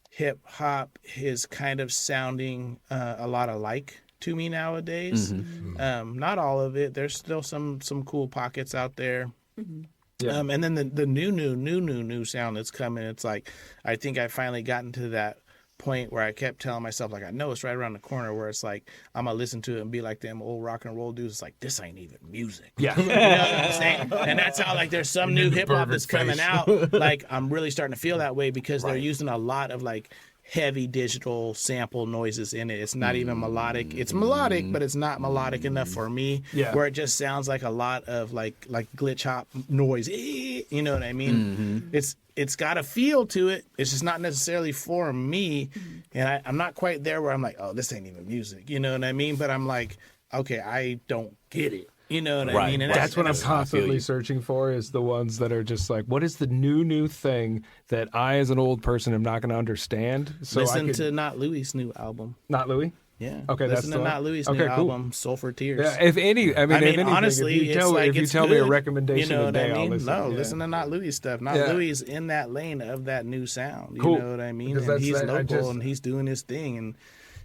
hip hop is kind of sounding a lot alike to me nowadays. Not all of it. There's still some cool pockets out there. And then the new sound that's coming, it's like I think I finally gotten to that point where I kept telling myself, like, I know it's right around the corner where it's like I'm gonna listen to it and be like them old rock and roll dudes. It's like, this ain't even music. Yeah. You know what I'm saying? And that's how like there's some new hip hop that's coming out. Like I'm really starting to feel that way because they're using a lot of like heavy digital sample noises in it. It's not even melodic. It's melodic, but it's not melodic enough for me. Where it just sounds like a lot of like glitch hop noise. You know what I mean? It's got a feel to it. It's just not necessarily for me. And I'm not quite there where I'm like, oh, this ain't even music. You know what I mean? But I'm like, okay, I don't get it. You know what I mean? And that's what I'm constantly searching for is the ones that are just like, what is the new thing that I, as an old person, am not going to understand? So listen to Not Louis' new album. Not Louis? Yeah. Okay, listen to Not Louis' new album, Sulfur Tears. Yeah, if anything, honestly, if you tell me a recommendation today, I'll listen. No, listen to Not Louis' stuff. Not Louis in that lane of that new sound. You know what I mean? And he's local and he's doing his thing, and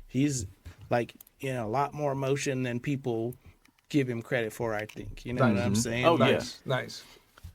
he's like a lot more emotion than people give him credit for, I think. You know what I'm saying? Oh, nice.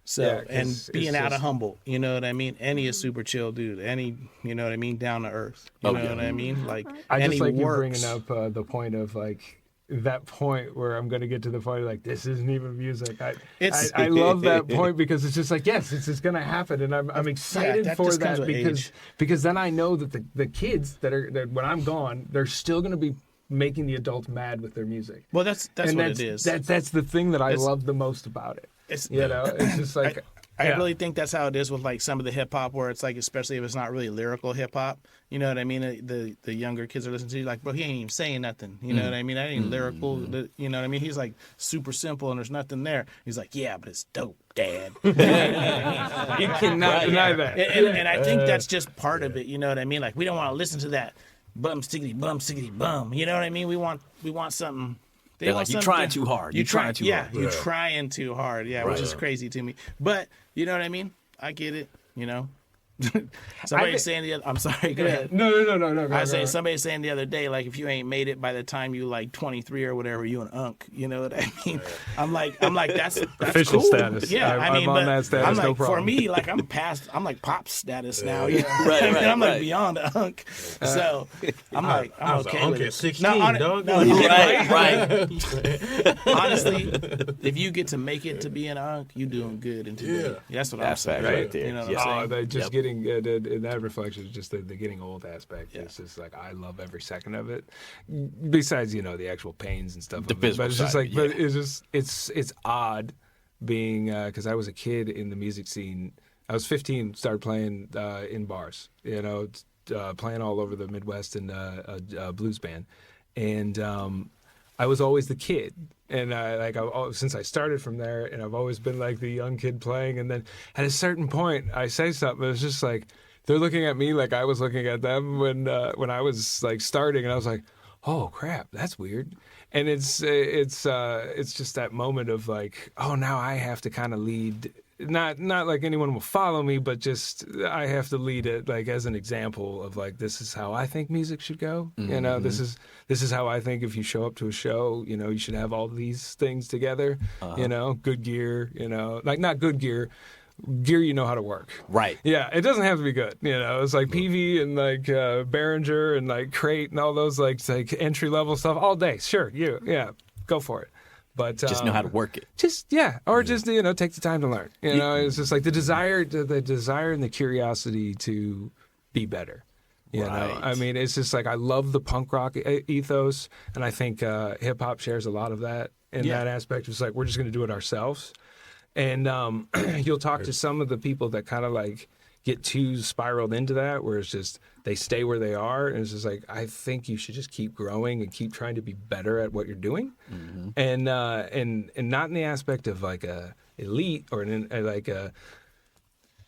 So, and being out of Humboldt, you know what I mean? And he is super chill dude. And he, you know what I mean? Down to earth. You know what I mean? Like, I and just like you works. bringing up the point of like, that point where I'm going to get to the point like, this isn't even music. I love that point because it's just like, yes, it's just going to happen. And I'm excited for that because then I know that the kids that when I'm gone, they're still going to be making the adults mad with their music. Well, that's what it is. That's the thing that I love the most about it. It's just like I really think that's how it is with like some of the hip hop where it's like, especially if it's not really lyrical hip hop, you know what I mean? The younger kids are listening to you like, bro, he ain't even saying nothing. You know what I mean? That ain't lyrical. You know what I mean? He's like super simple and there's nothing there. He's like, yeah, but it's dope, Dad. You cannot deny that. And I think that's just part of it. You know what I mean? Like, we don't want to listen to that bum stickity bum. You know what I mean? We want something. They're like, you're trying too hard. You're trying too hard. You're trying too hard. Yeah, which is crazy to me. But you know what I mean? I get it. Somebody saying I'm sorry. Go ahead. No. I was saying somebody saying the other day, like if you ain't made it by the time you like 23 or whatever, you an unk. You know what I mean? I'm like that's official cool. status. Yeah, I'm on that status. I'm like, no problem. For me, like I'm like pop status now. Right. I'm like beyond a unk. So I'm okay with it. 16, dog. Right. Honestly, if you get to make it to be an unk, you doing good. And that's what I'm saying. Right there. You know what I'm saying? They just getting in that reflection is just the getting old aspect. Yeah. It's just like I love every second of it. Besides, the actual pains and stuff. The physical but it's just side, like, but it's just it's odd being because I was a kid in the music scene. I was 15, started playing in bars. Playing all over the Midwest in a blues band, and I was always the kid. And since I started from there, and I've always been like the young kid playing. And then at a certain point, I say something. It's just like they're looking at me like I was looking at them when I was like starting, and I was like, "Oh crap, that's weird." And it's just that moment of like, oh, now I have to kind of lead not like anyone will follow me, but just I have to lead it like as an example of like this is how I think music should go. You know, this is how I think if you show up to a show, you know, you should have all these things together. You know, good gear. You know, like not good gear. Gear you know how to work. Right. Yeah, it doesn't have to be good. You know, it's like PV and like Behringer and like Crate and all those like entry level stuff all day. Sure, go for it. But just know how to work it. Just just you know, take the time to learn. You know, it's just like the desire and the curiosity to be better. You know, I mean, it's just like I love the punk rock ethos, and I think hip hop shares a lot of that in that aspect. It's like we're just going to do it ourselves. And you'll talk to some of the people that kind of like get too spiraled into that, where it's just they stay where they are, and it's just like I think you should just keep growing and keep trying to be better at what you're doing, and not in the aspect of like a elite or like a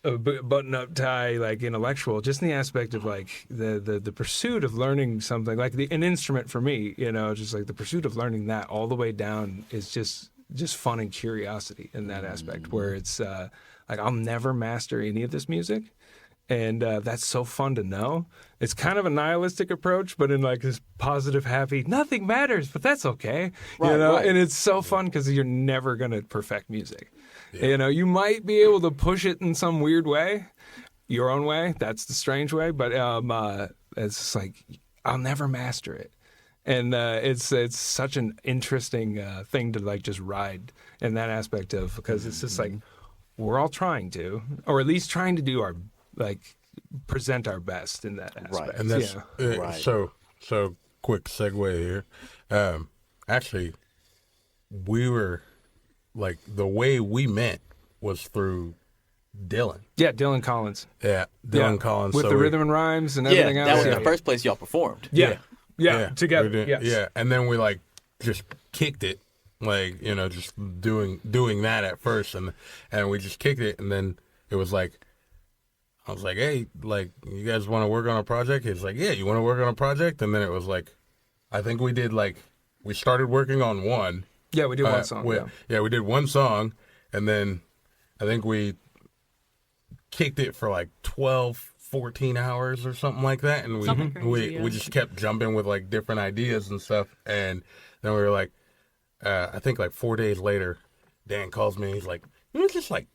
button-up tie like intellectual, just in the aspect of like the pursuit of learning something like an instrument for me, you know, just like the pursuit of learning that all the way down is just fun and curiosity in that aspect where it's like I'll never master any of this music, and that's so fun to know. It's kind of a nihilistic approach, but in like this positive, happy, nothing matters, but that's okay, you know. And it's so fun because you're never gonna perfect music. You know, you might be able to push it in some weird way, your own way. That's the strange way, but it's just like I'll never master it. And it's such an interesting thing to like just ride in that aspect of, because it's just like we're all trying to, or at least trying to do our like present our best in that aspect. Right. And that's so quick segue here. Actually, we were like the way we met was through Dylan. Yeah, Dylan Collins. Yeah, Dylan Collins. With the rhythm and rhymes and everything else. That was the first place y'all performed. Yeah, together. Yes. Yeah, and then we like just kicked it, like, you know, just doing that at first, and we just kicked it, and then it was like, I was like, hey, like, you guys want to work on a project? He's like, yeah, you want to work on a project? And then it was like, I think we did like, we started working on one. Yeah, we did one song. We did one song, and then I think we kicked it for like 14 hours or something like that, and we just kept jumping with like different ideas and stuff, and then we were like, I think like 4 days later, Dan calls me, he's like, you know, just like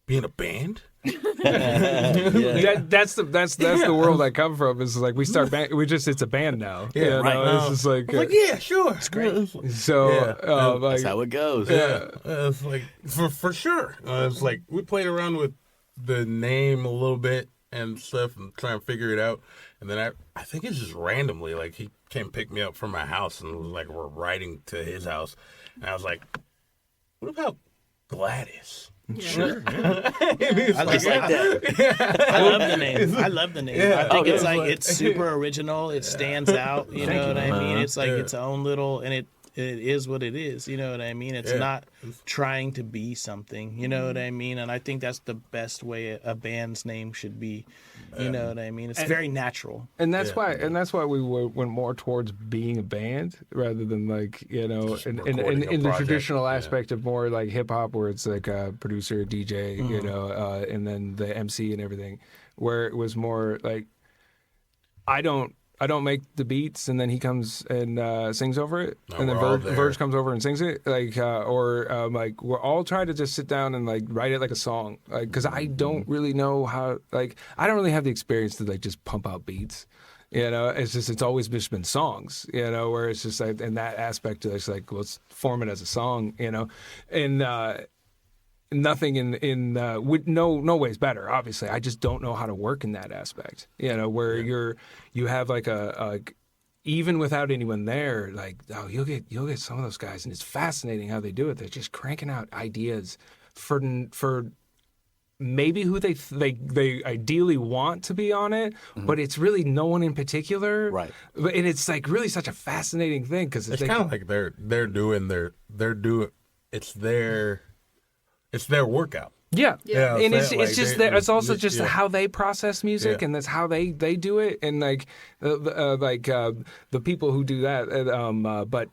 being a band. That's the world I come from. Is like we start it's a band now. Yeah, right. It's just like, yeah, sure, it's great. So like, that's how it goes. Yeah, it's like for sure. It's like we played around with the name a little bit and stuff and try and figure it out, and then I think it's just randomly like he came pick me up from my house and was like, we're riding to his house, and I was like, what about Gladys? Yeah. Sure. Yeah. I like that. Yeah. I love the name. Yeah. I think it's like it's super original. It stands out. You know what I mean? It's like its own little, and it is what it is. You know what I mean? It's not trying to be something. You know what I mean? And I think that's the best way a band's name should be. You know what I mean? It's very natural. And that's why we went more towards being a band rather than like, you know, in the traditional aspect of more like hip hop, where it's like a producer, a DJ, you know, and then the MC and everything, where it was more like I don't make the beats, and then he comes and sings over it, and then Verge comes over and sings it, like like we're all trying to just sit down and like write it like a song, like because I don't really know how, like I don't really have the experience to like just pump out beats, you know. It's always just been songs, you know, where it's just like in that aspect, it's like let's form it as a song, you know, and nothing in with no ways better. Obviously, I just don't know how to work in that aspect. You know, where you have like a even without anyone there, like you'll get some of those guys, and it's fascinating how they do it. They're just cranking out ideas for maybe who they ideally want to be on it, but it's really no one in particular. Right. And it's like really such a fascinating thing because it's kind of like they're doing it's their workut. Yeah. And it's just that it's also just yeah. how they process music, Yeah. and that's how they do it, and like the people who do that. But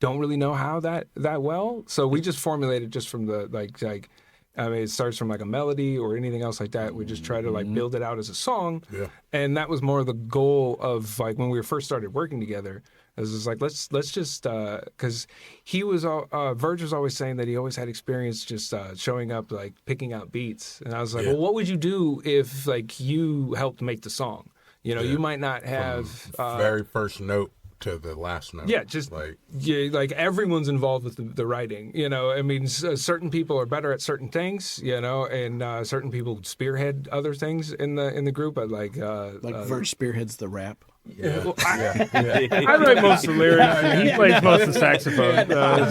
don't really know how that well. So we just formulate it just from the like I mean, it starts from like a melody or anything else like that. We just try to like build it out as a song. Yeah. And that was more the goal of like when we first started working together. It was just like, let's just, because he was, Verge was always saying that he always had experience just showing up, like picking out beats. And I was like, well, what would you do if like you helped make the song? You know, you might not have. Very first note to the last note. Yeah, just like everyone's involved with the writing. You know, I mean, certain people are better at certain things. You know, and certain people spearhead other things in the group. But like Verge spearheads the rap. Yeah. Well, I write most of the lyrics. He plays most of the saxophone.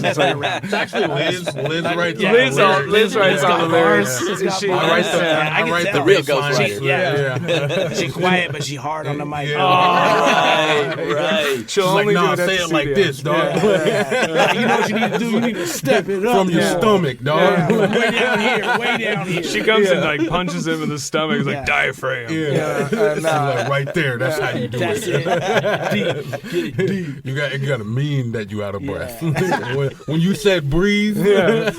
It's actually Liz writes. Liz writes all the lyrics. I write the real ghostwriter. Yeah. She quiet, but she hard on the mic. Right. She'll like, only nah, do it say it like this, dog. You know what you need to do? You need to step it up From your stomach, dog. Way down here. She comes and like punches him in the stomach. It's like diaphragm. Like right there. That's how you do it. Deep. You got to mean that you out of breath. When you said breathe, breathe.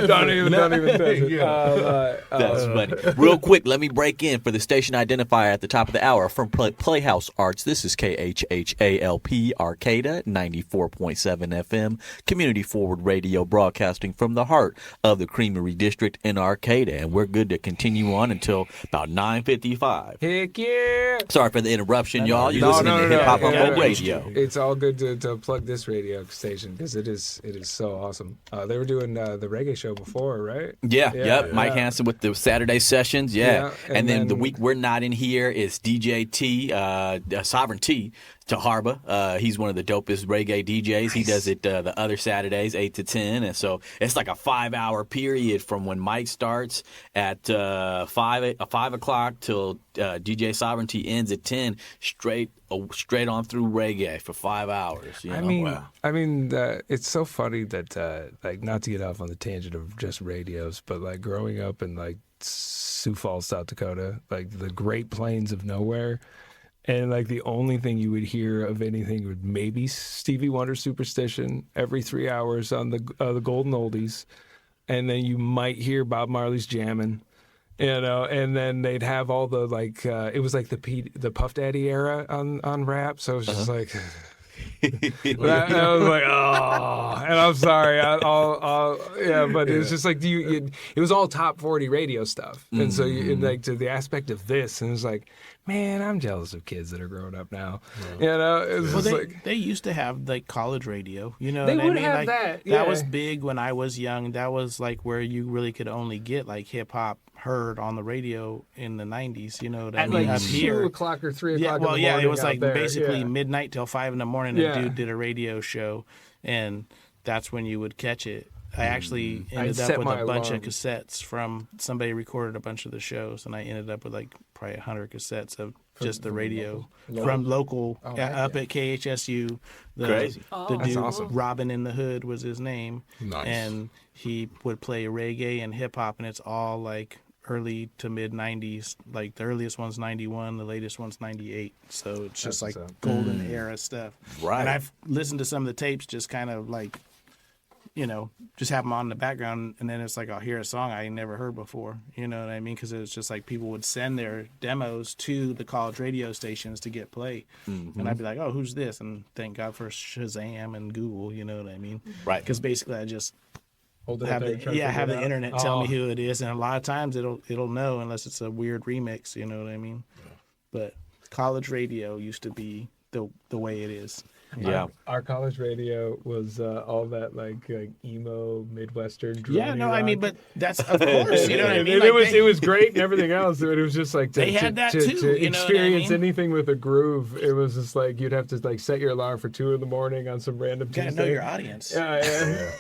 Don't even touch it. That's funny. Real quick, let me break in for the station identifier at the top of the hour from Playhouse Arts. This is KHHALP Arcata 94.7 FM, community forward radio broadcasting from the heart of the Creamery District in Arcata, and we're good to continue on until about 9:55. Heck yeah! Sorry for the interruption, y'all. You're listening to Hip Hop Humboldt Radio. It's all good to plug this radio station because it is so awesome. They were doing the reggae show before, right? Yeah. Mike Hansen with the Saturday sessions, and then the week we're not in here is DJ T, Sovereign T. Taharba. He's one of the dopest reggae DJs. Nice. He does it the other Saturdays, 8 to 10. And so it's like a 5-hour period from when Mike starts at 5 o'clock till DJ Sovereignty ends at 10, straight on through reggae for 5 hours. You know? I mean, it's so funny that, like, not to get off on the tangent of just radios, but like growing up in like Sioux Falls, South Dakota, like the Great Plains of nowhere. And like the only thing you would hear of anything would maybe Stevie Wonder Superstition every 3 hours on the Golden Oldies, and then you might hear Bob Marley's Jammin', you know, and then they'd have all the like it was like the Puff Daddy era on rap, so it was just like. I was like, oh, and I'm sorry, but it was just like it was all top 40 radio stuff, and so like to the aspect of this, and it was like, man, I'm jealous of kids that are growing up now. You know, it's they used to have like college radio. You know, they what would I mean? have like, that. That was big when I was young. That was like where you really could only get like hip hop heard on the radio in the 90s. You know, at like 2 o'clock or 3 o'clock. Well, in the morning it was like there. basically midnight till 5 in the morning. A dude did a radio show, and that's when you would catch it. I actually ended up with a bunch of cassettes from somebody recorded a bunch of the shows, and I ended up with like probably 100 cassettes of just the radio from local up at KHSU. Crazy. The dude, awesome. Robin in the Hood was his name. Nice. And he would play reggae and hip hop, and it's all like early to mid 90s. Like the earliest one's 91, the latest one's 98. So it's just like golden era stuff. Right. And I've listened to some of the tapes, just kind of like, you know, just have them on in the background, and then it's like I'll hear a song I never heard before. You know what I mean? Because it was just like people would send their demos to the college radio stations to get play, and I'd be like, "Oh, who's this?" And thank God for Shazam and Google. You know what I mean? Right. Because basically, I just have the internet tell me who it is, and a lot of times it'll know unless it's a weird remix. You know what I mean? Yeah. But college radio used to be the way it is. Yeah, our college radio was all that like emo Midwestern. Yeah, no, rock. I mean, but that's of course, you know what I mean. Like it was great and everything else, but it was just like they had that too. To you experience know what I mean? anything with a groove, it was just like you'd have to like set your alarm for 2 a.m. on some random. You gotta know your audience. Yeah.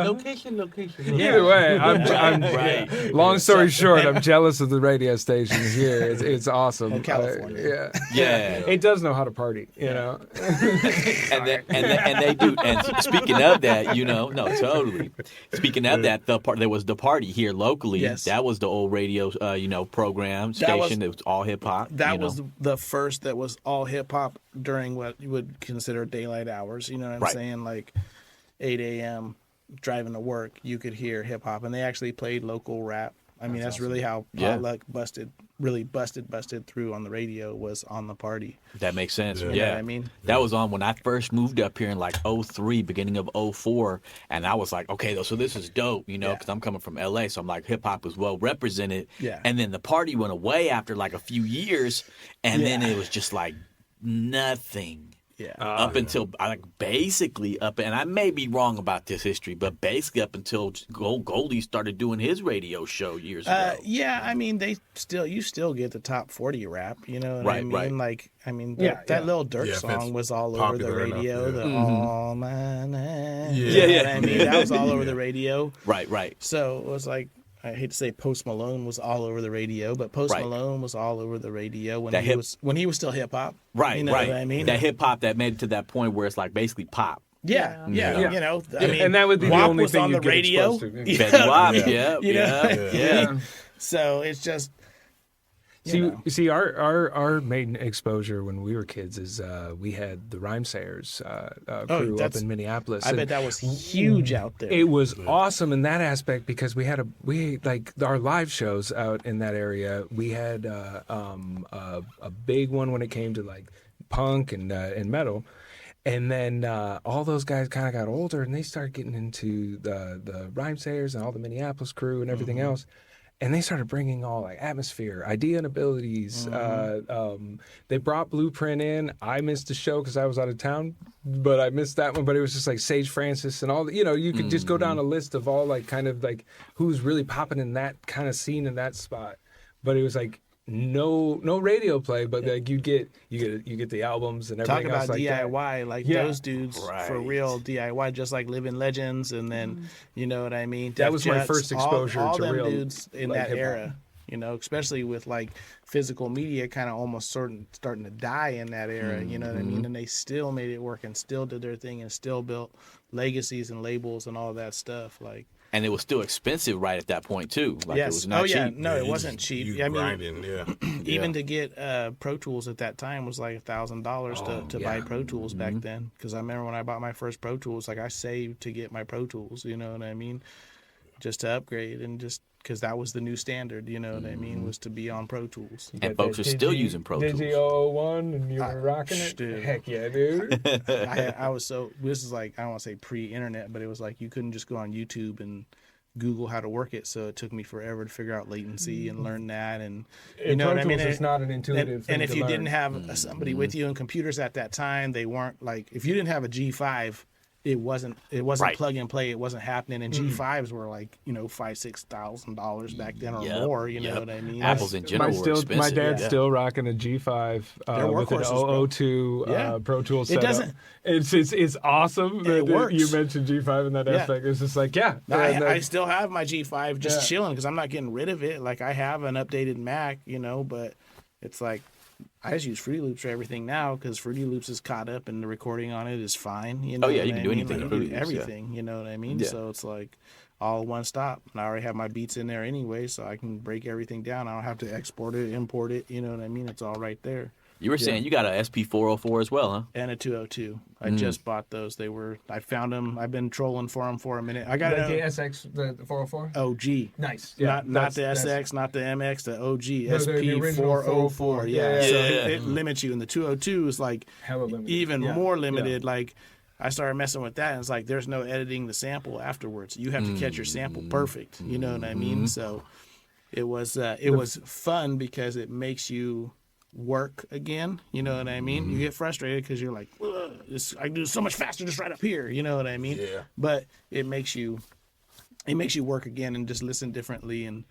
Location. Either way, I'm right. Long story short, I'm jealous of the radio station here. It's awesome. California. Yeah. It does know how to party, you know. and they do. And speaking of that, no, totally. Speaking of that, there was the party here locally. Yes. That was the old radio, program station. It was all hip hop. That was the first that was all hip hop during what you would consider daylight hours. You know what I'm saying? Like 8 a.m. driving to work, you could hear hip hop, and they actually played local rap. I mean, that's really how Potluck busted through on the radio, was on the party. That makes sense. You know what I mean? That was on when I first moved up here in like 03, beginning of 04. And I was like, okay, so this is dope, because I'm coming from LA. So I'm like, hip hop is well represented. Yeah. And then the party went away after like a few years. And then it was just like nothing. Yeah. Until basically and I may be wrong about this history, but basically up until Goldie started doing his radio show years ago. Yeah, I mean, you still get the top 40 rap, you know what I mean? Right. That little Dirk song was all over the radio. All my night. I mean, that was all over the radio. Right. So it was like, I hate to say Post Malone was all over the radio, but Post Malone was all over the radio when he was still hip hop. Right, you know what I mean? That hip hop that made it to that point where it's like basically pop. Yeah. I mean, and that would be WAP the only was thing on you the get radio. exposed to. Yeah. So it's just. See, our main exposure when we were kids is we had the Rhymesayers crew up in Minneapolis. I bet that was huge out there. It was awesome in that aspect because we like our live shows out in that area. We had a big one when it came to like punk and metal. And then all those guys kind of got older, and they started getting into the Rhymesayers and all the Minneapolis crew and everything else. And they started bringing all like atmosphere, idea, and abilities. They brought Blueprint in. I missed the show because I was out of town, but I missed that one. But it was just like Sage Francis and all. You could just go down a list of all like kind of like who's really popping in that kind of scene in that spot. But it was like no radio play, but like you get the albums and everything else like that. Talk about DIY, those dudes for real DIY, just like Living Legends, and then you know what I mean. That was my first exposure all to them real dudes in like, that hip-hop. era. Especially with like physical media kind of almost starting to die in that era. You know what I mean? And they still made it work and still did their thing and still built legacies and labels and all that stuff. Like. And it was still expensive right at that point too. Like yes. It was not cheap. No, it wasn't cheap. Grinding, Even to get Pro Tools at that time was like $1,000 to buy Pro Tools back then. Because I remember when I bought my first Pro Tools, like I saved to get my Pro Tools. You know what I mean? Just to upgrade and just because that was the new standard. You know what I mean? Was to be on Pro Tools. And folks are still using Pro Tools. Digi 001 and you were rocking it? Dude. Heck yeah, dude. I was this is like, I don't want to say pre-internet, but it was like you couldn't just go on YouTube and Google how to work it, so it took me forever to figure out latency and learn that, and you know what I mean. It's not an intuitive thing and if to you learn. didn't have somebody with you in computers at that time, they weren't like if you didn't have a G5, it wasn't plug and play. It wasn't happening. And G5s were like $5,000-$6,000 back then or more. You know what I mean? Apples in general were expensive. My dad's still rocking a G5 with an 002 Pro Tools setup. It doesn't. It's awesome. It works. You mentioned G5 in that aspect. It's just like I still have my G5 just chilling because I'm not getting rid of it. Like I have an updated Mac, but it's like. I just use Fruity Loops for everything now because Fruity Loops is caught up and the recording on it is fine. You know you can do anything. Like, Fruity Loops, everything. You know what I mean? Yeah. So it's like all one stop. And I already have my beats in there anyway, so I can break everything down. I don't have to export it, import it. You know what I mean? It's all right there. You were saying you got a SP404 as well, huh? And a 202. I just bought those. I found them. I've been trolling for them for a minute. I got the SX, the 404? OG. Nice. Not the SX, not the MX, the OG. The original SP404. Yeah. So it limits you. And the 202 is like even more limited. Yeah. Like I started messing with that, and it's like there's no editing the sample afterwards. You have to catch your sample perfect. You know what I mean? So it was fun because it makes you work again, you know what I mean? You get frustrated because you're like, I can do so much faster just right up here, you know what I mean? Yeah. But it makes you work again and just listen differently. And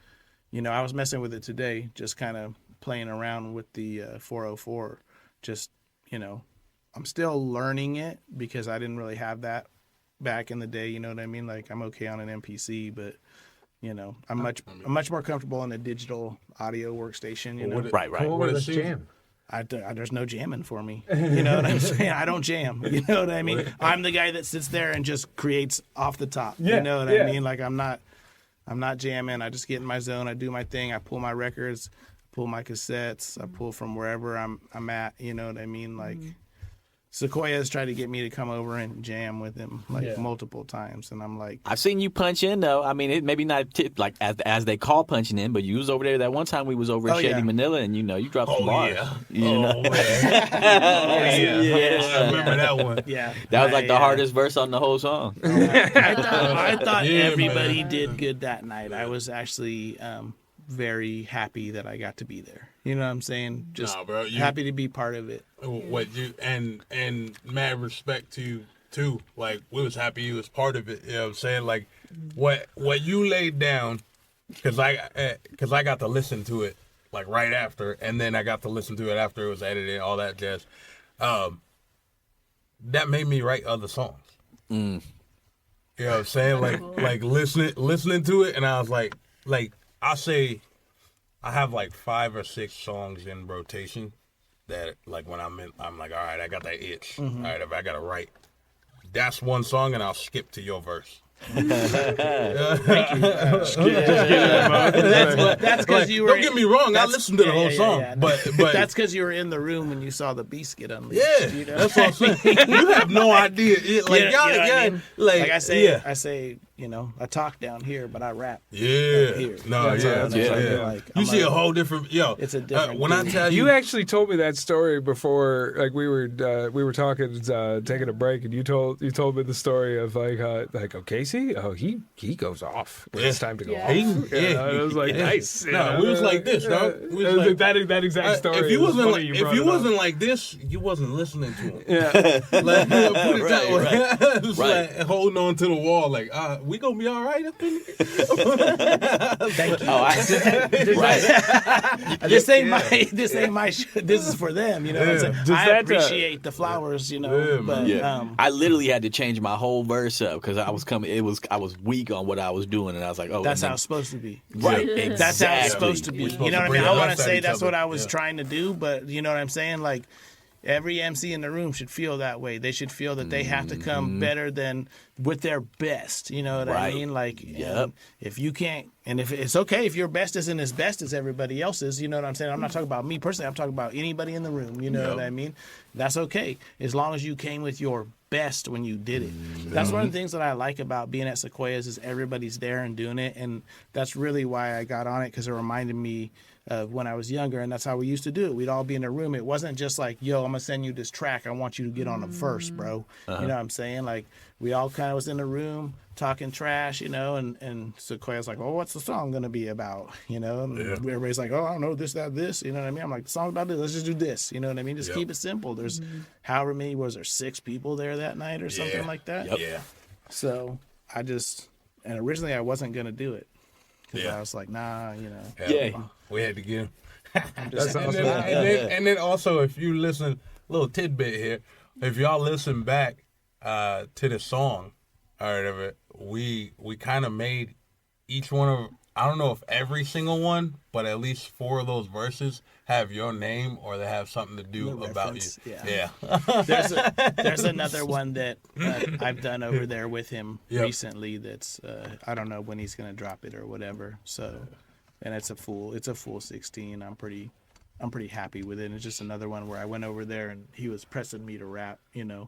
I was messing with it today, just kind of playing around with the 404. Just I'm still learning it because I didn't really have that back in the day. You know what I mean? Like I'm okay on an MPC, but. I'm much more comfortable in a digital audio workstation. Right. Come over, let's jam. there's no jamming for me. You know what I'm saying? I don't jam. You know what I mean? I'm the guy that sits there and just creates off the top. You know what I mean? Like I'm not jamming. I just get in my zone. I do my thing. I pull my records, pull my cassettes. I pull from wherever I'm at. You know what I mean? Like Sequoia has tried to get me to come over and jam with him multiple times, and I'm like, I've seen you punch in though. I mean, it maybe not like as they call punching in, but you was over there that one time we was over in Shady Manila, and you dropped some bars. You know? I remember that one. Yeah, that was like the hardest verse on the whole song. I thought everybody did good that night. I was actually very happy that I got to be there. You know what I'm saying? Just bro, happy to be part of it. What you and mad respect to you too. Like we was happy you was part of it. You know what I'm saying? Like what you laid down, because I got to listen to it like right after, and then I got to listen to it after it was edited, all that jazz. That made me write other songs. You know what I'm saying? Like listening to it, and I was like I say I have like 5 or 6 songs in rotation that like when I'm like, all right, I got that itch. All right, if I gotta write, that's one song, and I'll skip to your verse. That's because you were. Don't get me wrong, I listened to the whole song, but that's because you were in the room when you saw the beast get unleashed. Yeah, you know? that's what I'm saying. You have no idea. I say, I talk down here, but I rap. Yeah, here. You see a whole different. It's a different. When I tell you actually told me that story before, like we were talking, taking a break, and you told me the story of like Casey. Oh, he goes off when it's time to go off. And I was like, nice. No, we was like this, dog. We was like, that exact story. If you wasn't like this, you wasn't listening to him. Yeah, like put it that way. Right. Like holding on to the wall, like we gonna be all right up in here. Thank you. Right. This ain't my. This is for them. You know what I'm saying? I appreciate the flowers. I literally had to change my whole verse up because I was coming. I was weak on what I was doing, and I was like, that's how it's supposed to be. Right. Yeah. Exactly. That's how it's supposed to be. You know what I mean? I want to say that's what I was Yeah. trying to do, but you know what I'm saying? Like every MC in the room should feel that way. They should feel that they have to come better than with their best. You know what I mean? Like if you can't, and if it's okay if your best isn't as best as everybody else's, you know what I'm saying? I'm not talking about me personally. I'm talking about anybody in the room. You know what I mean? That's okay as long as you came with your best when you did it. That's one of the things that I like about being at Sequoia's is everybody's there and doing it, and that's really why I got on it, because it reminded me of when I was younger, and that's how we used to do it. We'd all be in a room. It wasn't just like, yo, I'm gonna send you this track, I want you to get on a verse, bro. You know what I'm saying? Like we all kind of was in a room talking trash, and Sequoia's like, oh, what's the song gonna be about? And everybody's like, oh, I don't know, this, that, this. You know what I mean? I'm like, the song's about this, let's just do this. You know what I mean? Just keep it simple. There's however many, was there 6 people there that night or something like that? Yep. Yeah. So and originally I wasn't gonna do it. Because I was like, nah, We had to get him. That's awesome. And then also, if you listen, little tidbit here, if y'all listen back to the song or whatever, we kind of made each one of, I don't know if every single one, but at least 4 of those verses have your name or they have something to do about you. Yeah. There's another one that I've done over there with him recently. That's I don't know when he's gonna drop it or whatever. So, and it's a full 16. I'm pretty happy with it. And it's just another one where I went over there and he was pressing me to rap, and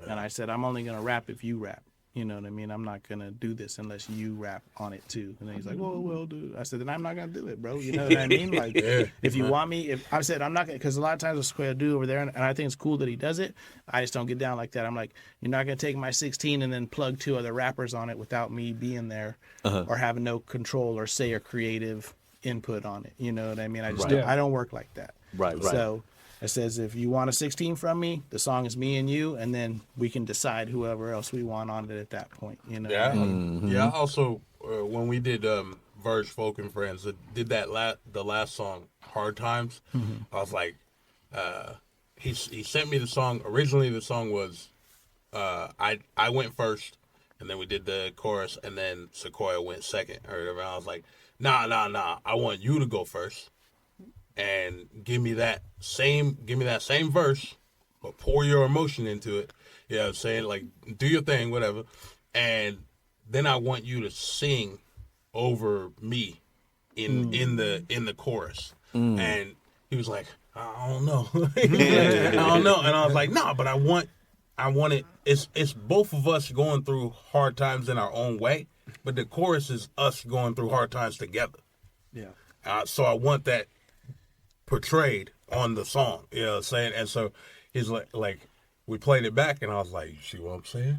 I said, I'm only gonna rap if you rap. You know what I mean? I'm not going to do this unless you rap on it too. And then he's like, well, dude. I said, then I'm not going to do it, bro. You know what I mean? Like, if you want me, I said, I'm not going to, because a lot of times what Square do over there, and I think it's cool that he does it. I just don't get down like that. I'm like, you're not going to take my 16 and then plug 2 other rappers on it without me being there or having no control or say or creative input on it. You know what I mean? I just I don't work like that. Right. So it says, if you want a 16 from me, the song is me and you, and then we can decide whoever else we want on it at that point. Yeah. Yeah. Also, when we did Verge, Folk and Friends, did the last song, Hard Times, I was like, he sent me the song. Originally, the song was, I went first, and then we did the chorus, and then Sequoia went second. Or whatever. I was like, nah. I want you to go first. and give me that same verse, but pour your emotion into it. You know what I'm saying? Like, do your thing, whatever. And then I want you to sing over me in the chorus. And he was like, I don't know. I don't know. And I was like, no, but I want it. It's both of us going through hard times in our own way, but the chorus is us going through hard times together. Yeah. So I want that portrayed on the song. You know what I'm saying? And so he's like we played it back, and I was like, you see what I'm saying?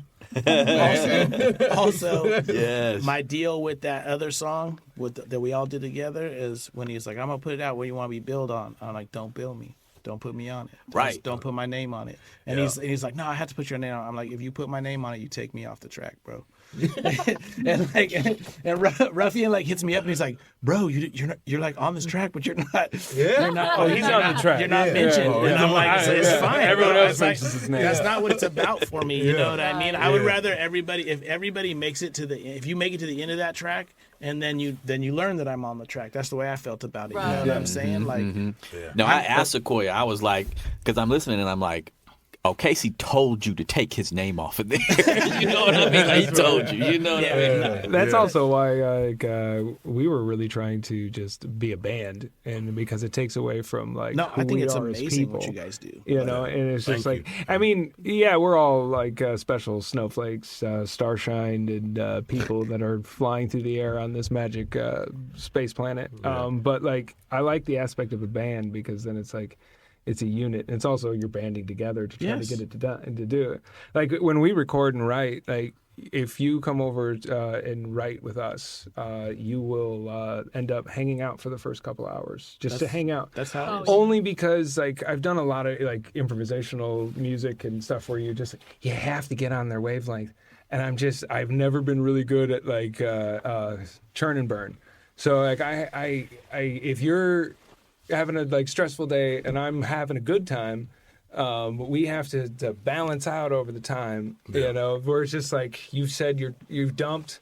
Also, Yes. my deal with that other song that we all did together is when he's like, I'm going to put it out where you want to be billed on. I'm like, don't bill me. Don't put me on it. Right. Don't put my name on it. And he's like, no, I have to put your name on it. I'm like, if you put my name on it, you take me off the track, bro. and Ruffian like hits me up and he's like, bro, you're like on this track, but you're not. Yeah. You're not, Oh, he's on the track. You're not Yeah. mentioned. Yeah. And I'm like, it's fine. Everyone bro. else It's like, mentions his name. that's not what it's about for me. You know what I mean? I would Yeah. rather if everybody makes it if you make it to the end of that track, and then you learn that I'm on the track. That's the way I felt about it. You know what I'm saying? Like, No, I asked Sequoia. I was like, because I'm listening and I'm like, oh, Casey told you to take his name off of there. You know what I mean? Like, he told you. You know what I mean? That's also why we were really trying to just be a band, and because it takes away from like no, who I think we it's are as amazing people, what you guys do. you know, and it's just Thank like, I mean, yeah, we're all like special snowflakes, starshined, and people that are flying through the air on this magic space planet. But like, I like the aspect of a band because then it's like, it's a unit. It's also you're banding together to try to get it to do it. Like when we record and write, like if you come over and write with us, you will end up hanging out for the first couple hours to hang out. That's how it is. Only because like I've done a lot of like improvisational music and stuff where you have to get on their wavelength, and I've never been really good at like churn and burn. So like I if you're having a like stressful day and I'm having a good time, we have to balance out over the time, you know, where it's just like you've said you've dumped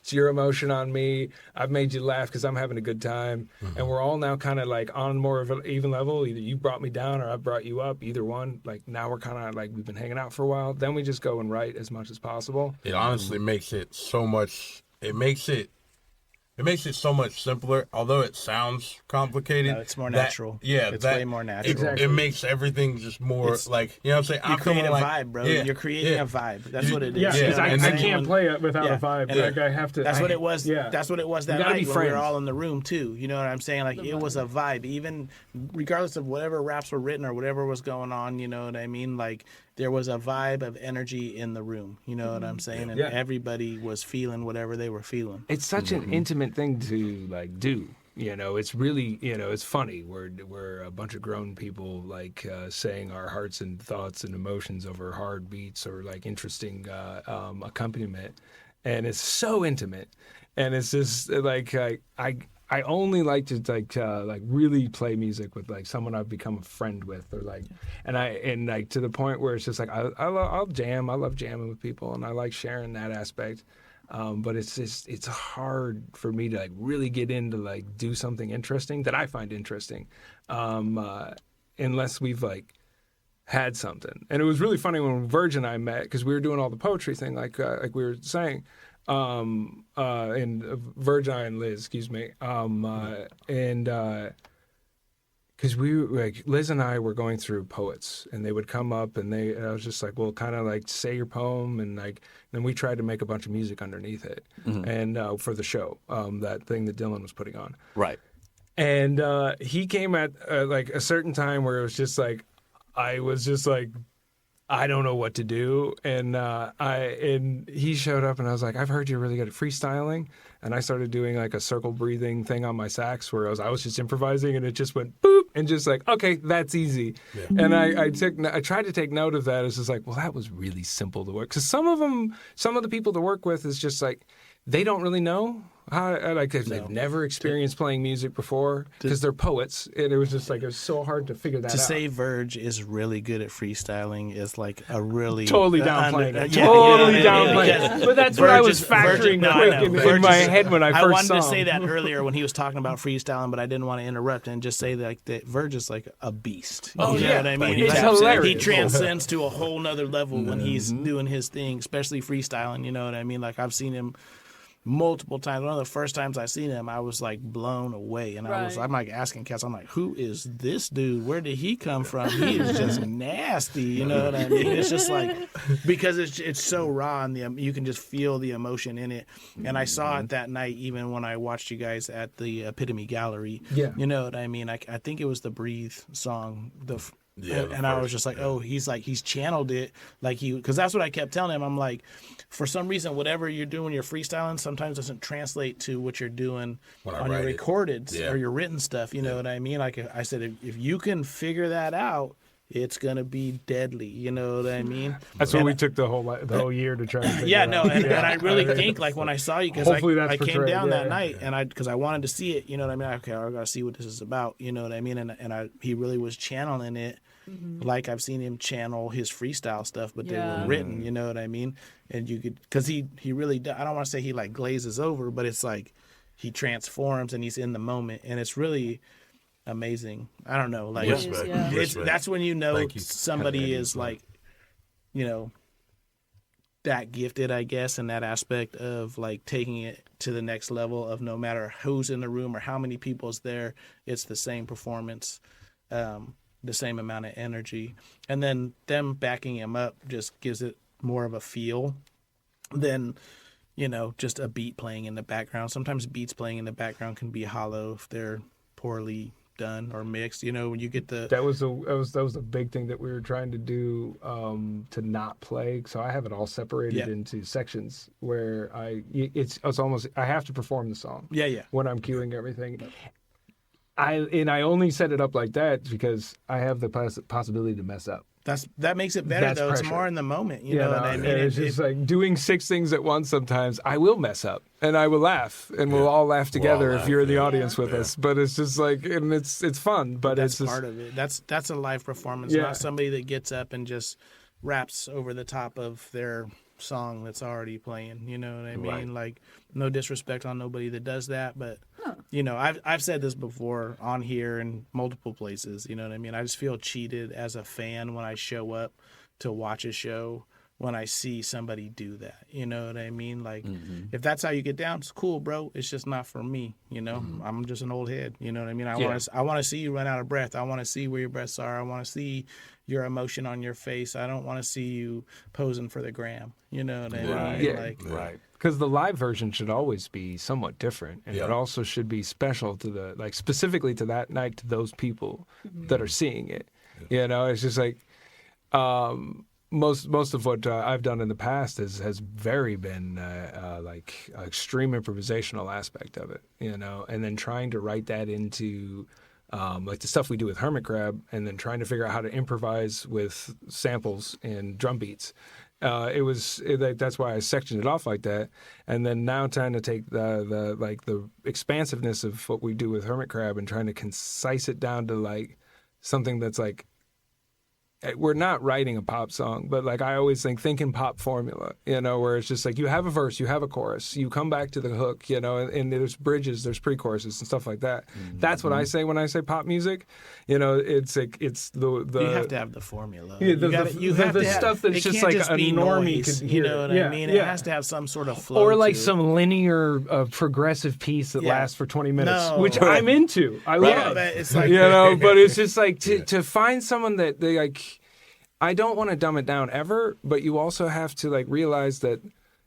it's your emotion on me, I've made you laugh because I'm having a good time, and we're all now kind of like on more of an even level. Either you brought me down or I brought you up, either one. Like now we're kind of like we've been hanging out for a while, then we just go and write as much as possible. It honestly makes it so much. It makes it so much simpler, although it sounds complicated. No, it's more natural. It's way more natural. Exactly. It makes everything just more like, you know what I'm saying? You create a vibe, bro. You're creating a vibe. That's what it is. Yeah, You know because what I'm I saying? can't play it without a vibe. And Like I have to. That's what it was. Yeah. That's what it was that gotta night be when we were friends. all in the room too. You know what I'm saying? Like it was a vibe, even regardless of whatever raps were written or whatever was going on. You know what I mean? Like there was a vibe of energy in the room. You know what I'm saying? And everybody was feeling whatever they were feeling. It's such an intimate thing to like do. You know, it's really, you know, it's funny. We're a bunch of grown people like saying our hearts and thoughts and emotions over hard beats or like interesting accompaniment, and it's so intimate. And it's just like I only like to like really play music with like someone I've become a friend with, or like, and like to the point where it's just like I'll jam. I love jamming with people, and I like sharing that aspect. But it's hard for me to like really get into like do something interesting that I find interesting, unless we've like had something. And it was really funny when Verge and I met because we were doing all the poetry thing, like we were saying. And Verge and Liz, excuse me, and because we like Liz and I were going through poets, and they would come up, and I was just like, well, kind of like say your poem, and like then we tried to make a bunch of music underneath it, and for the show, that thing that Dylan was putting on, Right. and he came at like a certain time where it was just like I was just like, I don't know what to do, and he showed up, and I was like, I've heard you're really good at freestyling, and I started doing like a circle breathing thing on my sax where I was just improvising, and it just went boop, and just like, okay, that's easy, and I tried to take note of that. It's just like, well, that was really simple to work, because some of the people to work with is just like they don't really know Like if they've never experienced playing music before because they're poets, and it was just like it was so hard to figure that out. To say Verge is really good at freestyling is like a really totally downplaying it. Totally downplaying it. But that's what I was factoring in my head when I first saw him. I wanted to say that earlier when he was talking about freestyling, but I didn't want to interrupt and just say that Verge is like a beast. You know what I mean? It's hilarious. He transcends to a whole nother level when he's doing his thing, especially freestyling. You know what I mean? Like I've seen him multiple times. One of the first times I seen him, I was like blown away, and I'm like asking cats, I'm like, who is this dude? Where did he come from? He is just nasty. You know what I mean? It's just like because it's so raw, and you can just feel the emotion in it. And I saw it that night, even when I watched you guys at the Epitome Gallery. Yeah, you know what I mean? I think it was the Breathe song. I was just like, oh, he's channeled it because that's what I kept telling him. I'm like, for some reason, whatever you're doing, you're freestyling sometimes doesn't translate to what you're doing on your recorded or your written stuff. You know what I mean? Like I said, if you can figure that out, it's gonna be deadly. You know what I mean? That's what we took the whole year to try to figure out. And I really think like when I saw you, because I came down that night and because I wanted to see it. You know what I mean? Okay, I gotta see what this is about. You know what I mean? And he really was channeling it. Like I've seen him channel his freestyle stuff, but they were written, you know what I mean? And you could, because he really does, I don't want to say he like glazes over, but it's like he transforms and he's in the moment, and it's really amazing. I don't know, like that's when you know somebody is like, you know, that gifted, I guess, in that aspect of like taking it to the next level of no matter who's in the room or how many people's there, it's the same performance. The same amount of energy, and then them backing him up just gives it more of a feel than, you know, just a beat playing in the background. Sometimes beats playing in the background can be hollow if they're poorly done or mixed. You know, when you get the that was a big thing that we were trying to do to not play. So I have it all separated into sections where it's almost I have to perform the song. When I'm cueing everything. I only set it up like that because I have the possibility to mess up. That makes it better though. Pressure. It's more in the moment, you know what I mean? It's just like doing 6 things at once. Sometimes I will mess up and I will laugh, and we'll all laugh together if you're in the audience with us. But it's just like, and it's fun. But that's it's part of it. That's a live performance, not somebody that gets up and just raps over the top of their song that's already playing. You know what I mean? Right. Like, no disrespect on nobody that does that, but you know, I've said this before on here and multiple places. You know what I mean? I just feel cheated as a fan when I show up to watch a show when I see somebody do that. You know what I mean? Like, if that's how you get down, it's cool, bro. It's just not for me. You know, I'm just an old head. You know what I mean? I want to see you run out of breath. I want to see where your breaths are. I want to see your emotion on your face. I don't want to see you posing for the gram. You know what I mean? Right. Because the live version should always be somewhat different, and it also should be special to the, like, specifically to that night, to those people that are seeing it. You know, it's just like most of what I've done in the past has very been like extreme improvisational aspect of it. You know, and then trying to write that into like the stuff we do with Hermit Crab, and then trying to figure out how to improvise with samples and drum beats. That's why I sectioned it off like that, and then now trying to take the expansiveness of what we do with Hermit Crab and trying to concise it down to like something that's like, we're not writing a pop song, but like I always think in pop formula, you know, where it's just like you have a verse, you have a chorus, you come back to the hook, you know, and there's bridges, there's pre-choruses and stuff like that. That's what I say when I say pop music. You know, it's like it's the you have to have the formula. Yeah, the stuff that's just like a normie could hear. You know what I mean? It has to have some sort of flow. Or like some linear progressive piece that lasts for 20 minutes, which I'm into. I love. It's like, you know, but it's just like to find someone that they like. I don't want to dumb it down ever, but you also have to like realize that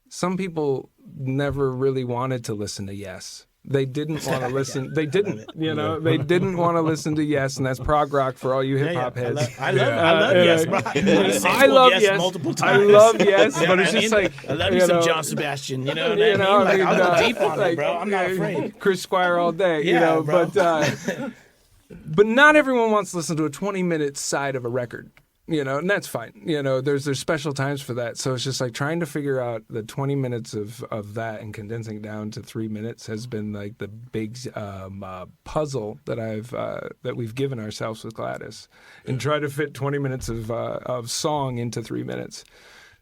some people never really wanted to listen to Yes. They didn't want to listen. They didn't, you know, they didn't want to listen to Yes, and that's prog rock for all you hip hop heads. I love Yes, bro. I love Yes multiple times. I love Yes, but it's just like, I love you some John Sebastian. You know what I mean? Like, I'll go deep on it, bro. I'm not afraid. Chris Squire all day, you know, bro. But not everyone wants to listen to a 20-minute side of a record. and that's fine. There's special times for that. So it's just like trying to figure out the 20 minutes of that and condensing it down to 3 minutes has been like the big puzzle that we've given ourselves with Gladys, and try to fit 20 minutes of song into 3 minutes.